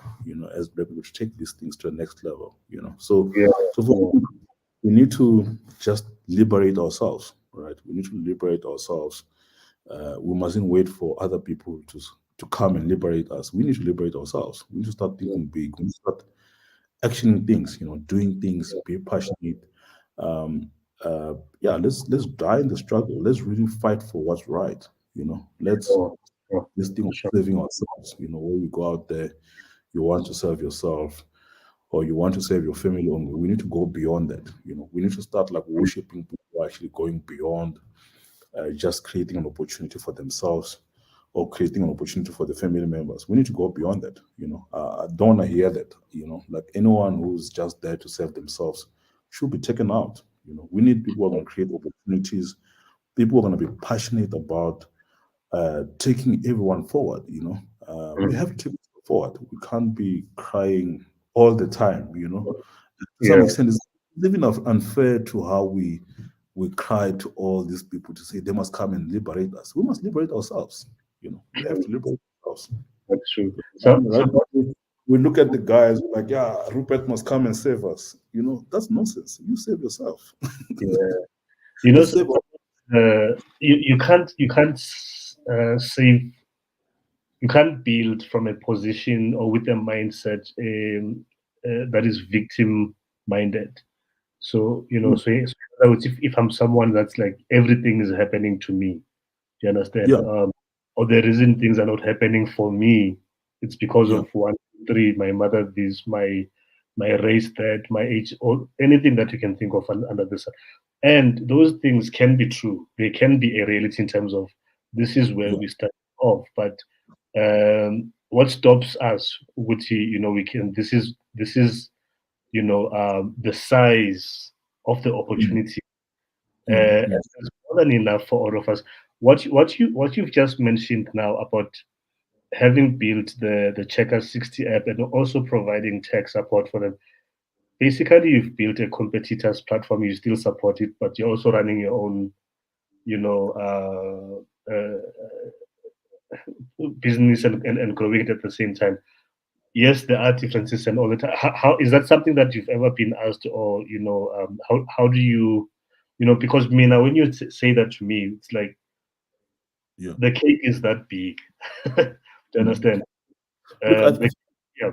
as black people to take these things to the next level. So, yeah, so for yeah, me, we need to just liberate ourselves, right? We need to liberate ourselves. We mustn't wait for other people to come and liberate us. We need to liberate ourselves. We need to start yeah, thinking big. We need to start actioning things, doing things, yeah, be passionate. Um, yeah, let's die in the struggle. Let's really fight for what's right. Let's sure, sure, this thing of sure, saving ourselves. When you go out there, you want to serve yourself or you want to save your family only. We need to go beyond that. We need to start like worshiping people who are actually going beyond just creating an opportunity for themselves or creating an opportunity for the family members. We need to go beyond that. I don't want to hear that. Like anyone who's just there to serve themselves should be taken out. We need people who are going to create opportunities. People who are going to be passionate about taking everyone forward. We mm, have to take it forward. We can't be crying all the time. To some yeah, extent, it's even unfair to how we cry to all these people to say they must come and liberate us. We must liberate ourselves. We have to liberate ourselves. that's true. Right? We look at the guys like, yeah, Rupert must come and save us. That's nonsense. You save yourself. Yeah, you know, Let's save. you can't save, you can't build from a position or with a mindset that is victim minded. So so in other words, if I'm someone that's like everything is happening to me, do you understand? Yeah, Or the reason things are not happening for me, it's because yeah, of one, three, my mother, this, my race, that, my age, or anything that you can think of under the sun. And those things can be true. They can be a reality in terms of this is where yeah, we start off. But what stops us, Guti, we can. This is the size of the mm, opportunity. And mm. that's more than enough for all of us. What you've just mentioned now about having built the Checker 60 app and also providing tech support for them. Basically, you've built a competitors platform. You still support it, but you're also running your own, you know, business and growing it at the same time. Yes, there are differences and all the time. How is that something that you've ever been asked, or how do you, because me now when you say that to me, it's like Yeah. the cake is that big. Do you Mm. understand? Look, I The, yeah,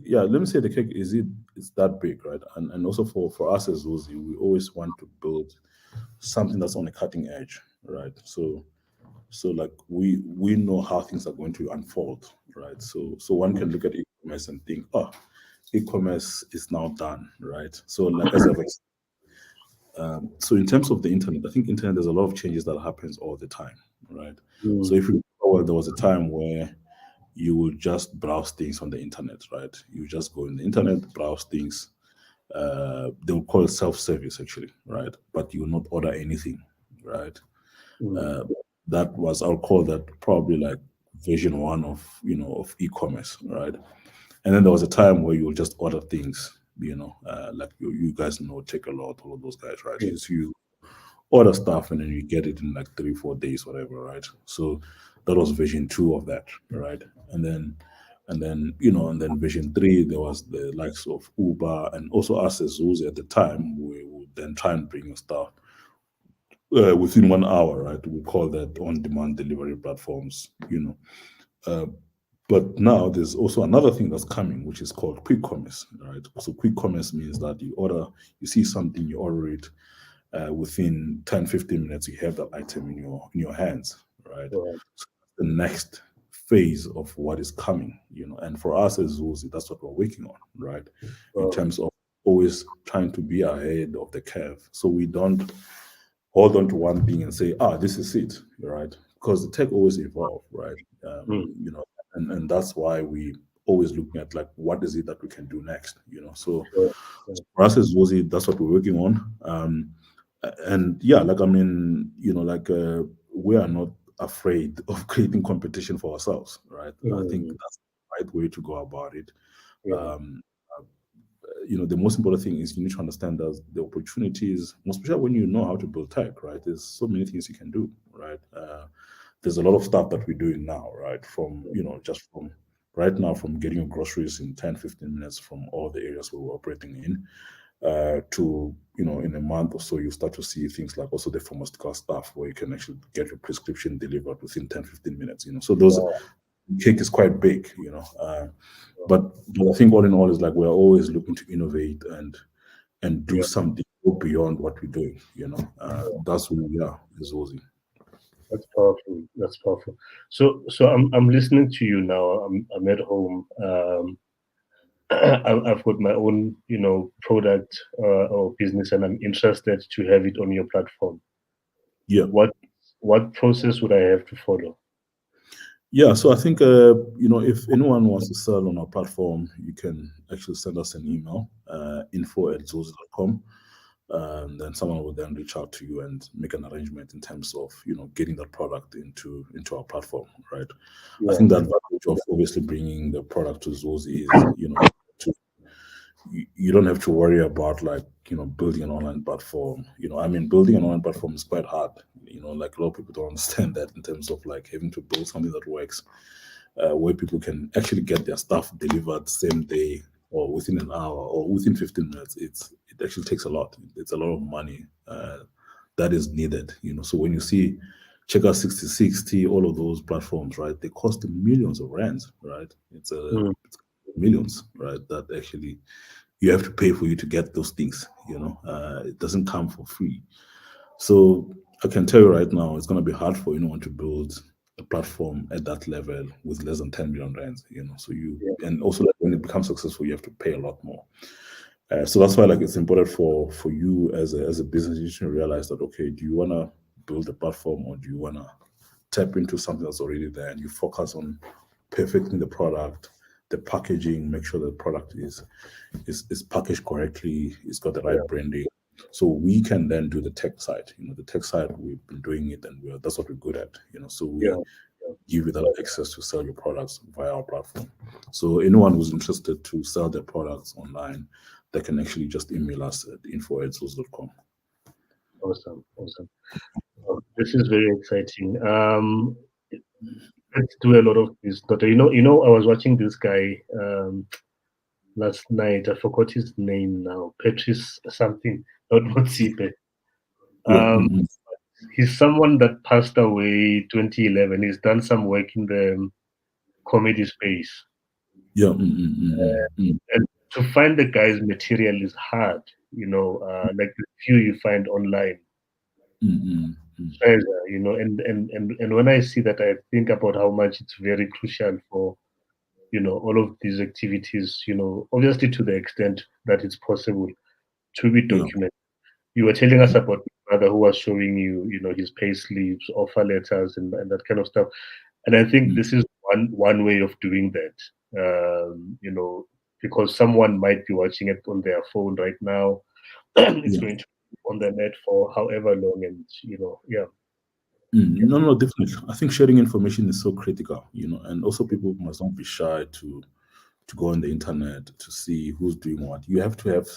yeah, let me say the cake it's that big, right? And also for us as Zulzi, we always want to build something that's on the cutting edge, right? So like we know how things are going to unfold, right? So one can look at e-commerce and think, oh, e-commerce is now done, right? So like as so in terms of the internet, I think internet there's a lot of changes that happens all the time, right? So mm, if you well, there was a time where you would just browse things on the internet, right? You just go in the internet, browse things. They will call it self-service actually, right? But you will not order anything, right? mm, Uh, that was I'll call that probably like version one of e-commerce, right? And then there was a time where you will just order things, like you guys know, take a lot, all of those guys, right? mm, So you order stuff and then you get it in like 3 4 days, whatever, right? So that was version two of that, right? And then version three, there was the likes of Uber and also us as Zuzi at the time. We would then try and bring your stuff within 1 hour, right? We call that on-demand delivery platforms, Uh, but now there's also another thing that's coming, which is called quick commerce, right? So quick commerce means that you see something, you order it, within 10 15 minutes you have that item in your hands, right? right, So that's the next phase of what is coming, and for us as Zuzi, that's what we're working on, right? In right, terms of always trying to be ahead of the curve, so we don't hold on to one thing and say, this is it, right? because the tech always evolve, right? Mm. You know, and that's why we always looking at like what is it that we can do next, you know. So Sure. Yeah. for us as Zulzi, that's what we're working on. And yeah, like I mean, you know, like we are not afraid of creating competition for ourselves, right? I think Mm. that's the right way to go about it. Yeah. Um, you know, the most important thing is you need to understand that the opportunities, most especially when you know how to build tech, right? There's so many things you can do, right? There's a lot of stuff that we're doing now, right? From, you know, just from right now, from getting your groceries in 10, 15 minutes from all the areas where we're operating in, to, you know, in a month or so, you start to see things like also the pharmaceutical stuff where you can actually get your prescription delivered within 10, 15 minutes, you know. So those Wow. cake is quite big, you know. But I think all in all is like we're always looking to innovate and do Yeah. something beyond what we're doing, you know. That's who we are as Ozzy. That's powerful. That's powerful. So I'm listening to you now. I'm at home. I've got my own, product or business, and I'm interested to have it on your platform. Yeah. What what process would I have to follow? Yeah, so I think you know, if anyone wants to sell on our platform, you can actually send us an email, info@zulzi.com. Then someone will then reach out to you and make an arrangement in terms of, you know, getting that product into our platform, right? I Yeah. think that advantage of obviously bringing the product to Zulzi is, you know, to, you don't have to worry about like, you know, building an online platform. You know, I mean, building an online platform is quite hard. You know, like a lot of people don't understand that in terms of like having to build something that works, where people can actually get their stuff delivered same day or within an hour or within 15 minutes. It actually takes a lot. It's a lot of money that is needed. You know, so when you see check out 6060, all of those platforms, right? They cost millions of rands, right? Mm. It's millions, right? That actually you have to pay for you to get those things. You know, it doesn't come for free. So I can tell you right now, it's going to be hard for anyone to build a platform at that level with less than 10 million rands. You know, so you, Yeah. and also like when it becomes successful, you have to pay a lot more. So that's why like it's important for you as a business, you should realize that, okay, do you want to build a platform or do you want to tap into something that's already there, and you focus on perfecting the product, the packaging, make sure the product is packaged correctly, it's got the Yeah. right branding. So we can then do the tech side. You know, the tech side, we've been doing it and that's what we're good at, you know. So Yeah. we give you that access to sell your products via our platform. So anyone who's interested to sell their products online, they can actually just email us at info@source.com. Awesome. Awesome. This is very exciting. Let's do a lot of this. But I was watching this guy last night. I forgot his name now. Petrus something, not Sipe. Yeah. Um, he's someone that passed away 2011. He's done some work in the comedy space, Yeah. and to find the guy's material is hard. Like the few you find online. Treasure, and when I see that, I think about how much it's very crucial for all of these activities. Obviously to the extent that it's possible to be Yeah. documented. You were telling us about my brother who was showing you, his pay slips, offer letters, and that kind of stuff. And I think Mm, this is one way of doing that. Because someone might be watching it on their phone right now. It's yeah. going to be on the net for however long, and yeah, No, no, definitely. I think sharing information is so critical, you know, and also people must not be shy to go on the internet to see who's doing what. You have to have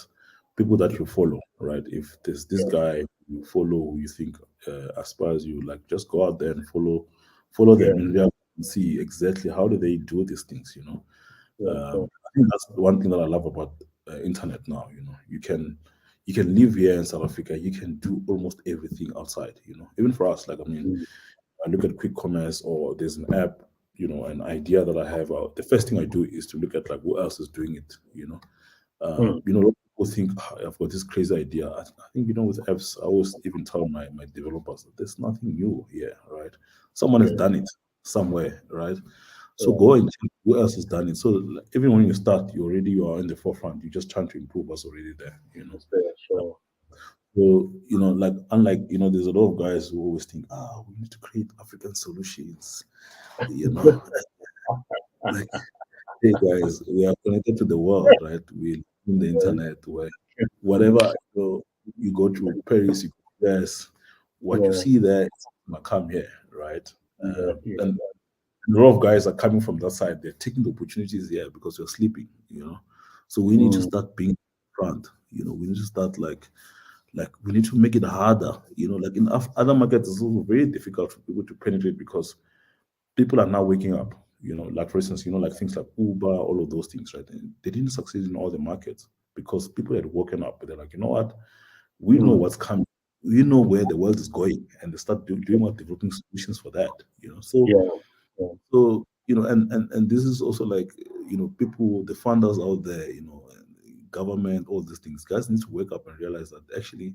people that you follow, right? If there's this yeah, guy you follow who you think aspires you, like just go out there and follow yeah, them in real and see exactly how do they do these things, you know. yeah, sure, I think that's one thing that I love about internet now. You know, you can live here in South Africa, you can do almost everything outside. You know, even for us, like I mean, mm, I look at quick commerce or there's an app, you know, an idea that I have. The first thing I do is to look at like who else is doing it. mm, You know, a lot of people think, "Ah, I've got this crazy idea." I think, you know, with apps, I always even tell my developers that there's nothing new here, right? Someone has yeah, done it somewhere, right? So yeah, go and check who else has done it. So like, even when you start, you are in the forefront. You're just trying to improve what's already there. You know. it's there, sure, So, like, unlike, there's a lot of guys who always think, we need to create African solutions, you know, like, hey guys, we are connected to the world, right? We live in the internet where whatever, you go to Paris, you go to US, what you Yeah, see there is gonna come here, right? yeah, yeah. And a lot of guys are coming from that side. They're taking the opportunities here because you're sleeping, So we need to Mm, start being front. We need to start like we need to make it harder. Like in other markets, it's also very difficult for people to penetrate because people are now waking up. Like for instance, like things like Uber, all of those things, right? And they didn't succeed in all the markets because people had woken up. But they're like, you know what? We know mm, what's coming. We know where the world is going, and they start doing what developing solutions for that. So yeah, yeah. so and this is also like people, the funders out there, and government, all these things. Guys need to wake up and realize that actually,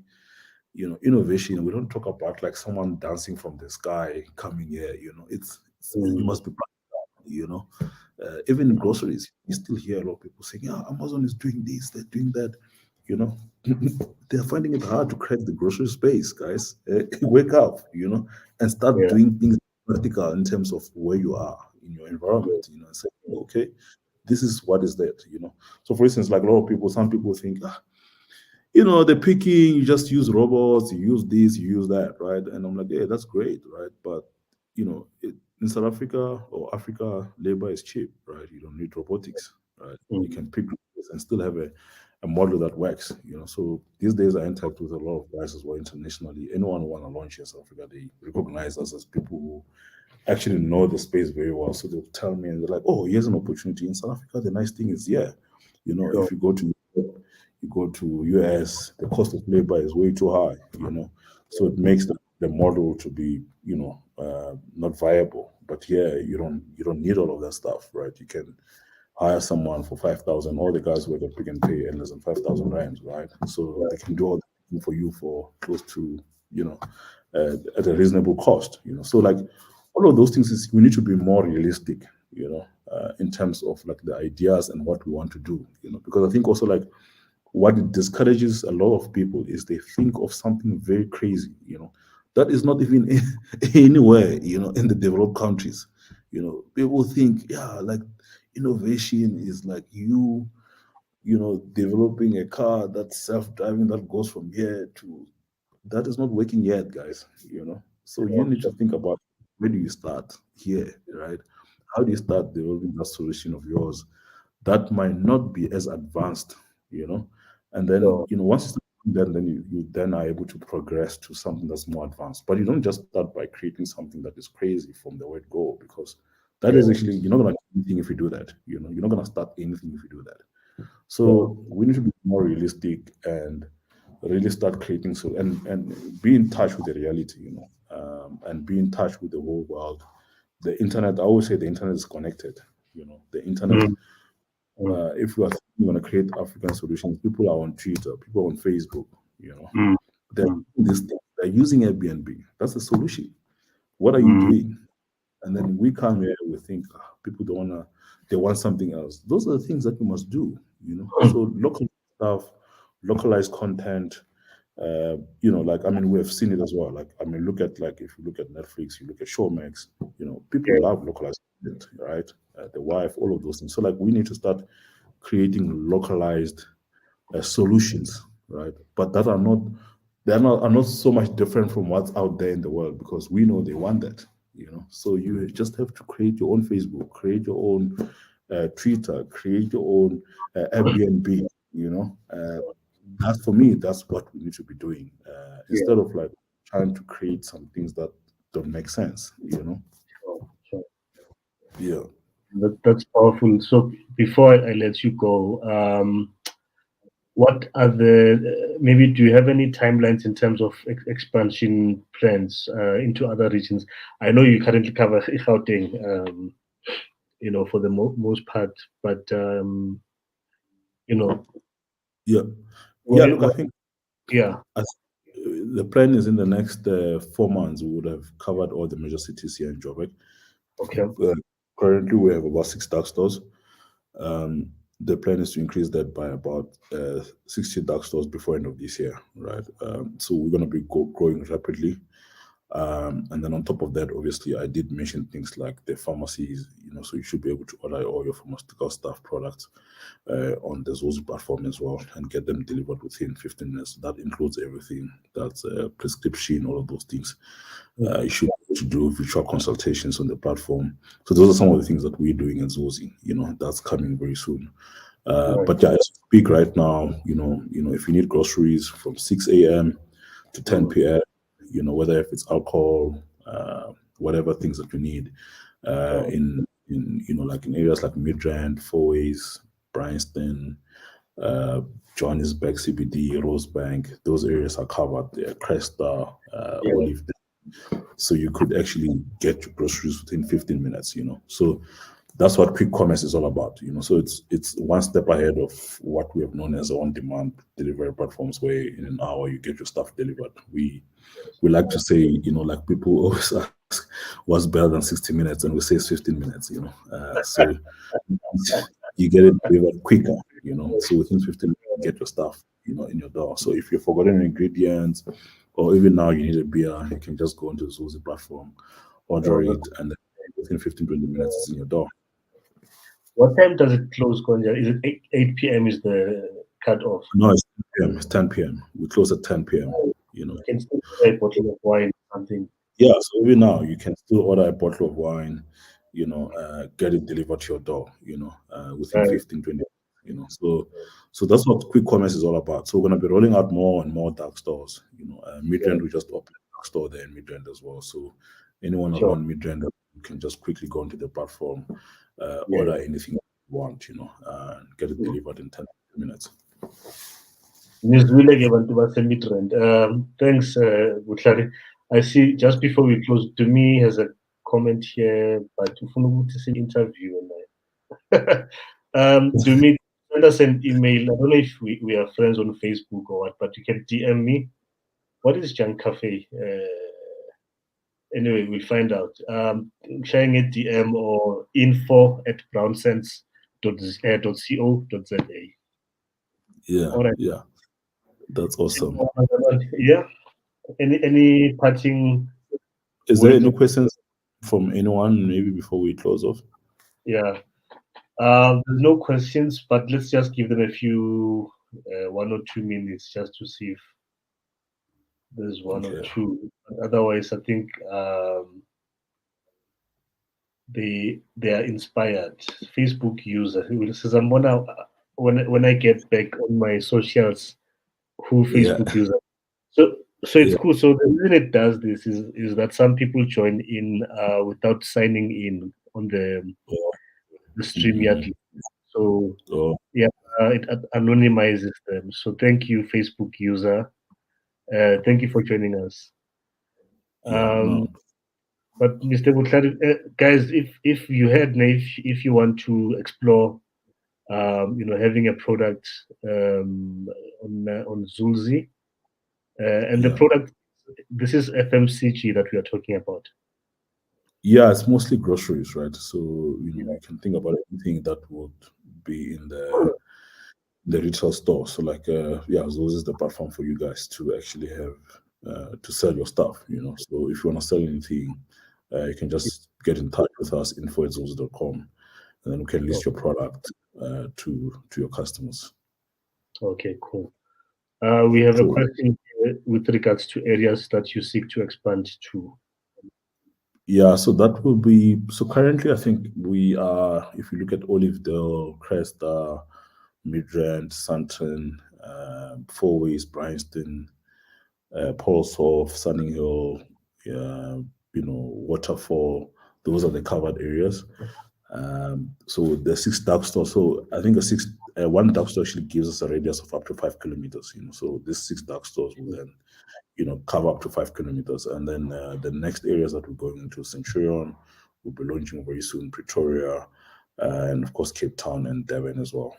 innovation. We don't talk about like someone dancing from the sky coming here. It's you Mm, must be you know even in groceries you still hear a lot of people saying, yeah, Amazon is doing this, they're doing that, you know they're finding it hard to crack the grocery space, guys. Wake up, and start yeah, doing things practical in terms of where you are in your yeah, environment, and say, okay, this is what is that, so for instance, like a lot of people, some people think, the picking, you just use robots, you use this, you use that, right? And I'm like, yeah, that's great, right? But in South Africa or Africa, labor is cheap, right? You don't need robotics, right? You mm, can pick and still have a model that works, So these days I interact with a lot of guys as well internationally. Anyone who want to launch in South Africa, they recognize us as people who actually know the space very well. So they'll tell me and they're like, oh, here's an opportunity in South Africa. The nice thing is, yeah, sure, if you go to Europe, you go to US, the cost of labor is way too high, So it makes the model to be, not viable. But here you don't need all of that stuff, right? You can hire someone for 5,000. All the guys work at Pick and Pay and less than 5,000 rands, right? So yeah, they can do all the thing for you for close to, at a reasonable cost, So like all of those things is we need to be more realistic, in terms of like the ideas and what we want to do, because I think also like what it discourages a lot of people is they think of something very crazy, that is not even anywhere, in the developed countries. People think, yeah, like innovation is like developing a car that's self-driving that goes from here to that is not working yet, guys. So you sure, need to sure, think about where do you start here, right? How do you start developing that solution of yours that might not be as advanced, and then sure, once you start doing that, then you then are able to progress to something that's more advanced. But you don't just start by creating something that is crazy from the word go, because that is yeah, actually, you're not gonna do anything if you do that. You're not gonna start anything if you do that. sure, So we need to be more realistic and really start creating, so and be in touch with the reality, and be in touch with the whole world. The internet, I always say the internet is connected. The internet. mm, mm, If we are going to create African solutions, people are on Twitter, people are on Facebook. mm, They're mm, doing this thing. They're using Airbnb. That's the solution. What are you mm, doing? And then we come here, we think, people don't wanna, they want something else. Those are the things that you must do, So local stuff, localized content, like I mean, we have seen it as well. Like I mean, look at, like, if you look at Netflix, you look at Showmax, people yeah, love localized content, right? The wife, all of those things. So like we need to start creating localized solutions, right? But that are not so much different from what's out there in the world, because we know they want that, So you just have to create your own Facebook, create your own Twitter, create your own Airbnb, That's, for me, that's what we need to be doing, yeah, instead of like trying to create some things that don't make sense, sure, sure. Yeah. That's powerful. So before I let you go, what are the maybe do you have any timelines in terms of expansion plans into other regions? I know you currently cover Gauteng, for the most part, but you know, Yeah. Yeah. where, Look, I where, think yeah, as, the plan is in the next 4 months, we would have covered all the major cities here in Joburg. okay, Uh, Currently, we have about 6 dark stores. Um, the plan is to increase that by about 60 dark stores before end of this year, right? So we're going to be growing rapidly. And then on top of that, obviously, I did mention things like the pharmacies, so you should be able to order all your pharmaceutical staff products on the Zulzi platform as well and get them delivered within 15 minutes. That includes everything. That's prescription, all of those things. You should be able to do virtual consultations on the platform. So those are some of the things that we're doing at Zulzi. That's coming very soon. But yeah, as we speak right now, if you need groceries from 6 a.m. to 10 p.m., whether if it's alcohol, whatever things that you need, in like in areas like Midrand, Fourways, Bryanston, Johannesburg CBD, Rosebank, those areas are covered there. Cresta, Olive. So you could actually get your groceries within 15 minutes, So that's what quick commerce is all about, So it's one step ahead of what we have known as on-demand delivery platforms, where in an hour you get your stuff delivered. We like to say, like people always ask, what's better than 60 minutes? And we say it's 15 minutes, So you get it delivered quicker, So within 15 minutes, you get your stuff, in your door. So if you've forgotten ingredients, or even now you need a beer, you can just go onto the Zulzi platform, order it, and then within 15-20 minutes, it's in your door. What time does it close, Konja? Is it 8 p.m. is the cutoff? No, it's 10 p.m. It's 10 p.m. We close at 10 p.m. You can still buy a bottle of wine or something. Yeah, so even now you can still order a bottle of wine, get it delivered to your door, within 15, 20 minutes, So that's what quick commerce is all about. So we're going to be rolling out more and more dark stores. Midrand, we just opened a dark store there in Midrand as well. So anyone around Midrand, you can just quickly go onto the platform, order anything you want, and get it delivered in 10 minutes. Mzuzukile bantu base-Midrand. Thanks, Vutlhari. I see just before we close, Dumi has a comment here, but it's an interview. Dumi, send us an email. I don't know if we are friends on Facebook or what, but you can DM me. What is Junk Cafe? Anyway, we'll find out. Sharing a DM or info@brownsense.co.za. Yeah. All right. Yeah. That's awesome. Yeah. Any parting? Is there any questions from anyone maybe before we close off? Yeah. There's no questions, but let's just give them a few 1 or 2 minutes just to see if there's one or two. Otherwise, I think they are inspired. Facebook user when I get back on my socials, who Facebook user. So it's cool. So the reason it does this is that some people join in without signing in on the StreamYard. So it anonymizes them. So thank you, Facebook user. Thank you for joining us. But Mr. Vutlhari, guys, if you had, if you want to explore, having a product on Zulzi, and the product, this is FMCG that we are talking about. Yeah, it's mostly groceries, right? So you can think about anything that would be in the retail store. So like Zulzi is the platform for you guys to actually have to sell your stuff. So if you want to sell anything, you can just get in touch with us, info@zulzi.com, and then we can list your product to your customers. Okay, cool. We have a question here with regards to areas that you seek to expand to. Yeah, so that will be, so currently I think we are, if you look at Olivedale, Cresta, Midrand, Sandton, Fourways, Bryanston, Paulshof, Sunninghill, Waterfall, those are the covered areas. So the 6 dark stores. So I think one dark store actually gives us a radius of up to 5 kilometers. So these 6 dark stores will then, cover up to 5 kilometers. And then the next areas that we're going into, Centurion, we'll be launching very soon, Pretoria, and of course Cape Town and Durban as well.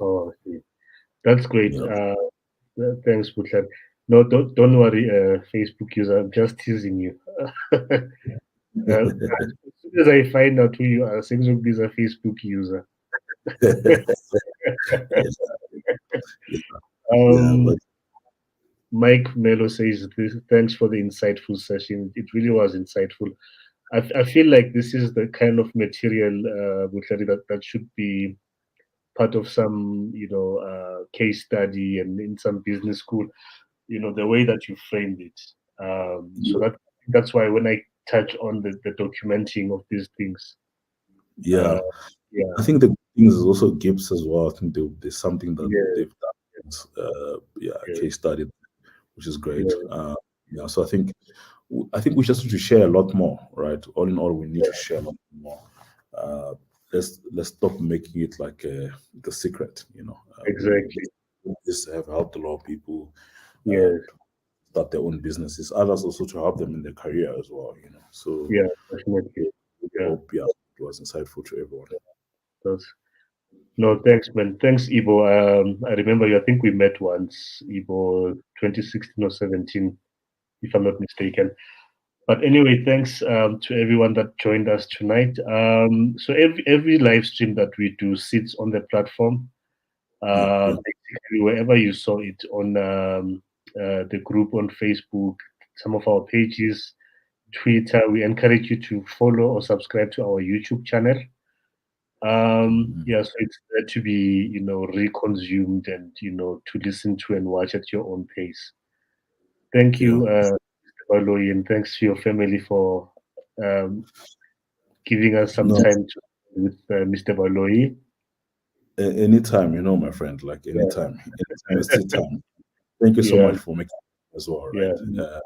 Oh, okay. That's great. Thanks, Vutlhari. No, don't worry, Facebook user. I'm just teasing you. As soon as I find out who you are, things will be a Facebook user. Yeah, yeah, yeah, um, but Mike Melo says, thanks for the insightful session. It really was insightful. I feel like this is the kind of material, Vutlhari, that should be part of some, case study and in some business school, the way that you framed it. So that's why when I touch on the documenting of these things, yeah, uh, yeah, I think the things is also Gibbs as well. I think there's something that yeah, they've done. Yeah, a yeah, case study, which is great. yeah, Yeah, so I think we just need to share a lot more, right? All in all, we need to yeah, share a lot more. Uh, let's stop making it like the secret. exactly. This have helped a lot of people uh, Yes, start their own businesses. Others also to help them in their career as well. So yeah, definitely. we Yeah, hope it was insightful to everyone. that's no, thanks, man. Thanks, Ibo. I remember you. I think we met once, Ibo, 2016 or 17, if I'm not mistaken. But anyway, thanks to everyone that joined us tonight. So every live stream that we do sits on the platform. Yeah, yeah, Basically, wherever you saw it on the group on Facebook, some of our pages, Twitter. We encourage you to follow or subscribe to our YouTube channel. mhm. Yeah, so it's there to be, reconsumed and, to listen to and watch at your own pace. Thank Yeah. you, Mr. Valoyi, and thanks to your family for um, giving us some No, time with Mr. Valoyi. anytime, my friend. Like Yeah, anytime is the time. Thank you so yeah, much for making it as well, yeah, right?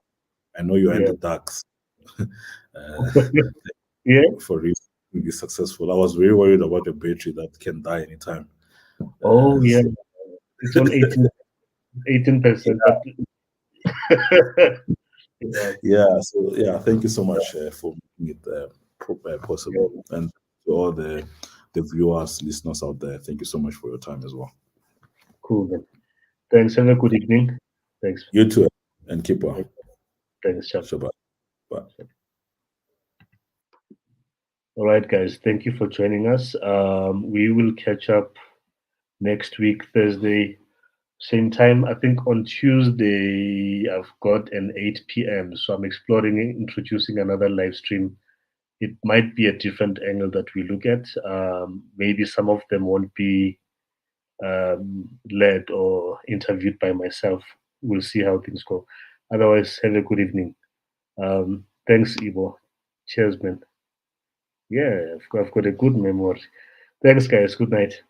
I know you're in yeah, the darks. uh, yeah. for really be successful. I was very worried about your battery that can die anytime. Oh, yeah. So It's on 18%, but yeah, yeah. Thank you so much for making it yeah, possible, and to all the viewers, listeners out there. Thank you so much for your time as well. cool. Man. Thanks. Have a good evening. Thanks. You too, and keep well. Thanks, chap. Shabbat. Bye. All right, guys. Thank you for joining us. We will catch up next week, Thursday, same time. I think on Tuesday, I've got an 8 p.m. So I'm exploring introducing another live stream. It might be a different angle that we look at. Maybe some of them won't be led or interviewed by myself. We'll see how things go. Otherwise, have a good evening. Thanks, Ivo. Cheers, man. Yeah, I've got a good memory. Thanks, guys. Good night.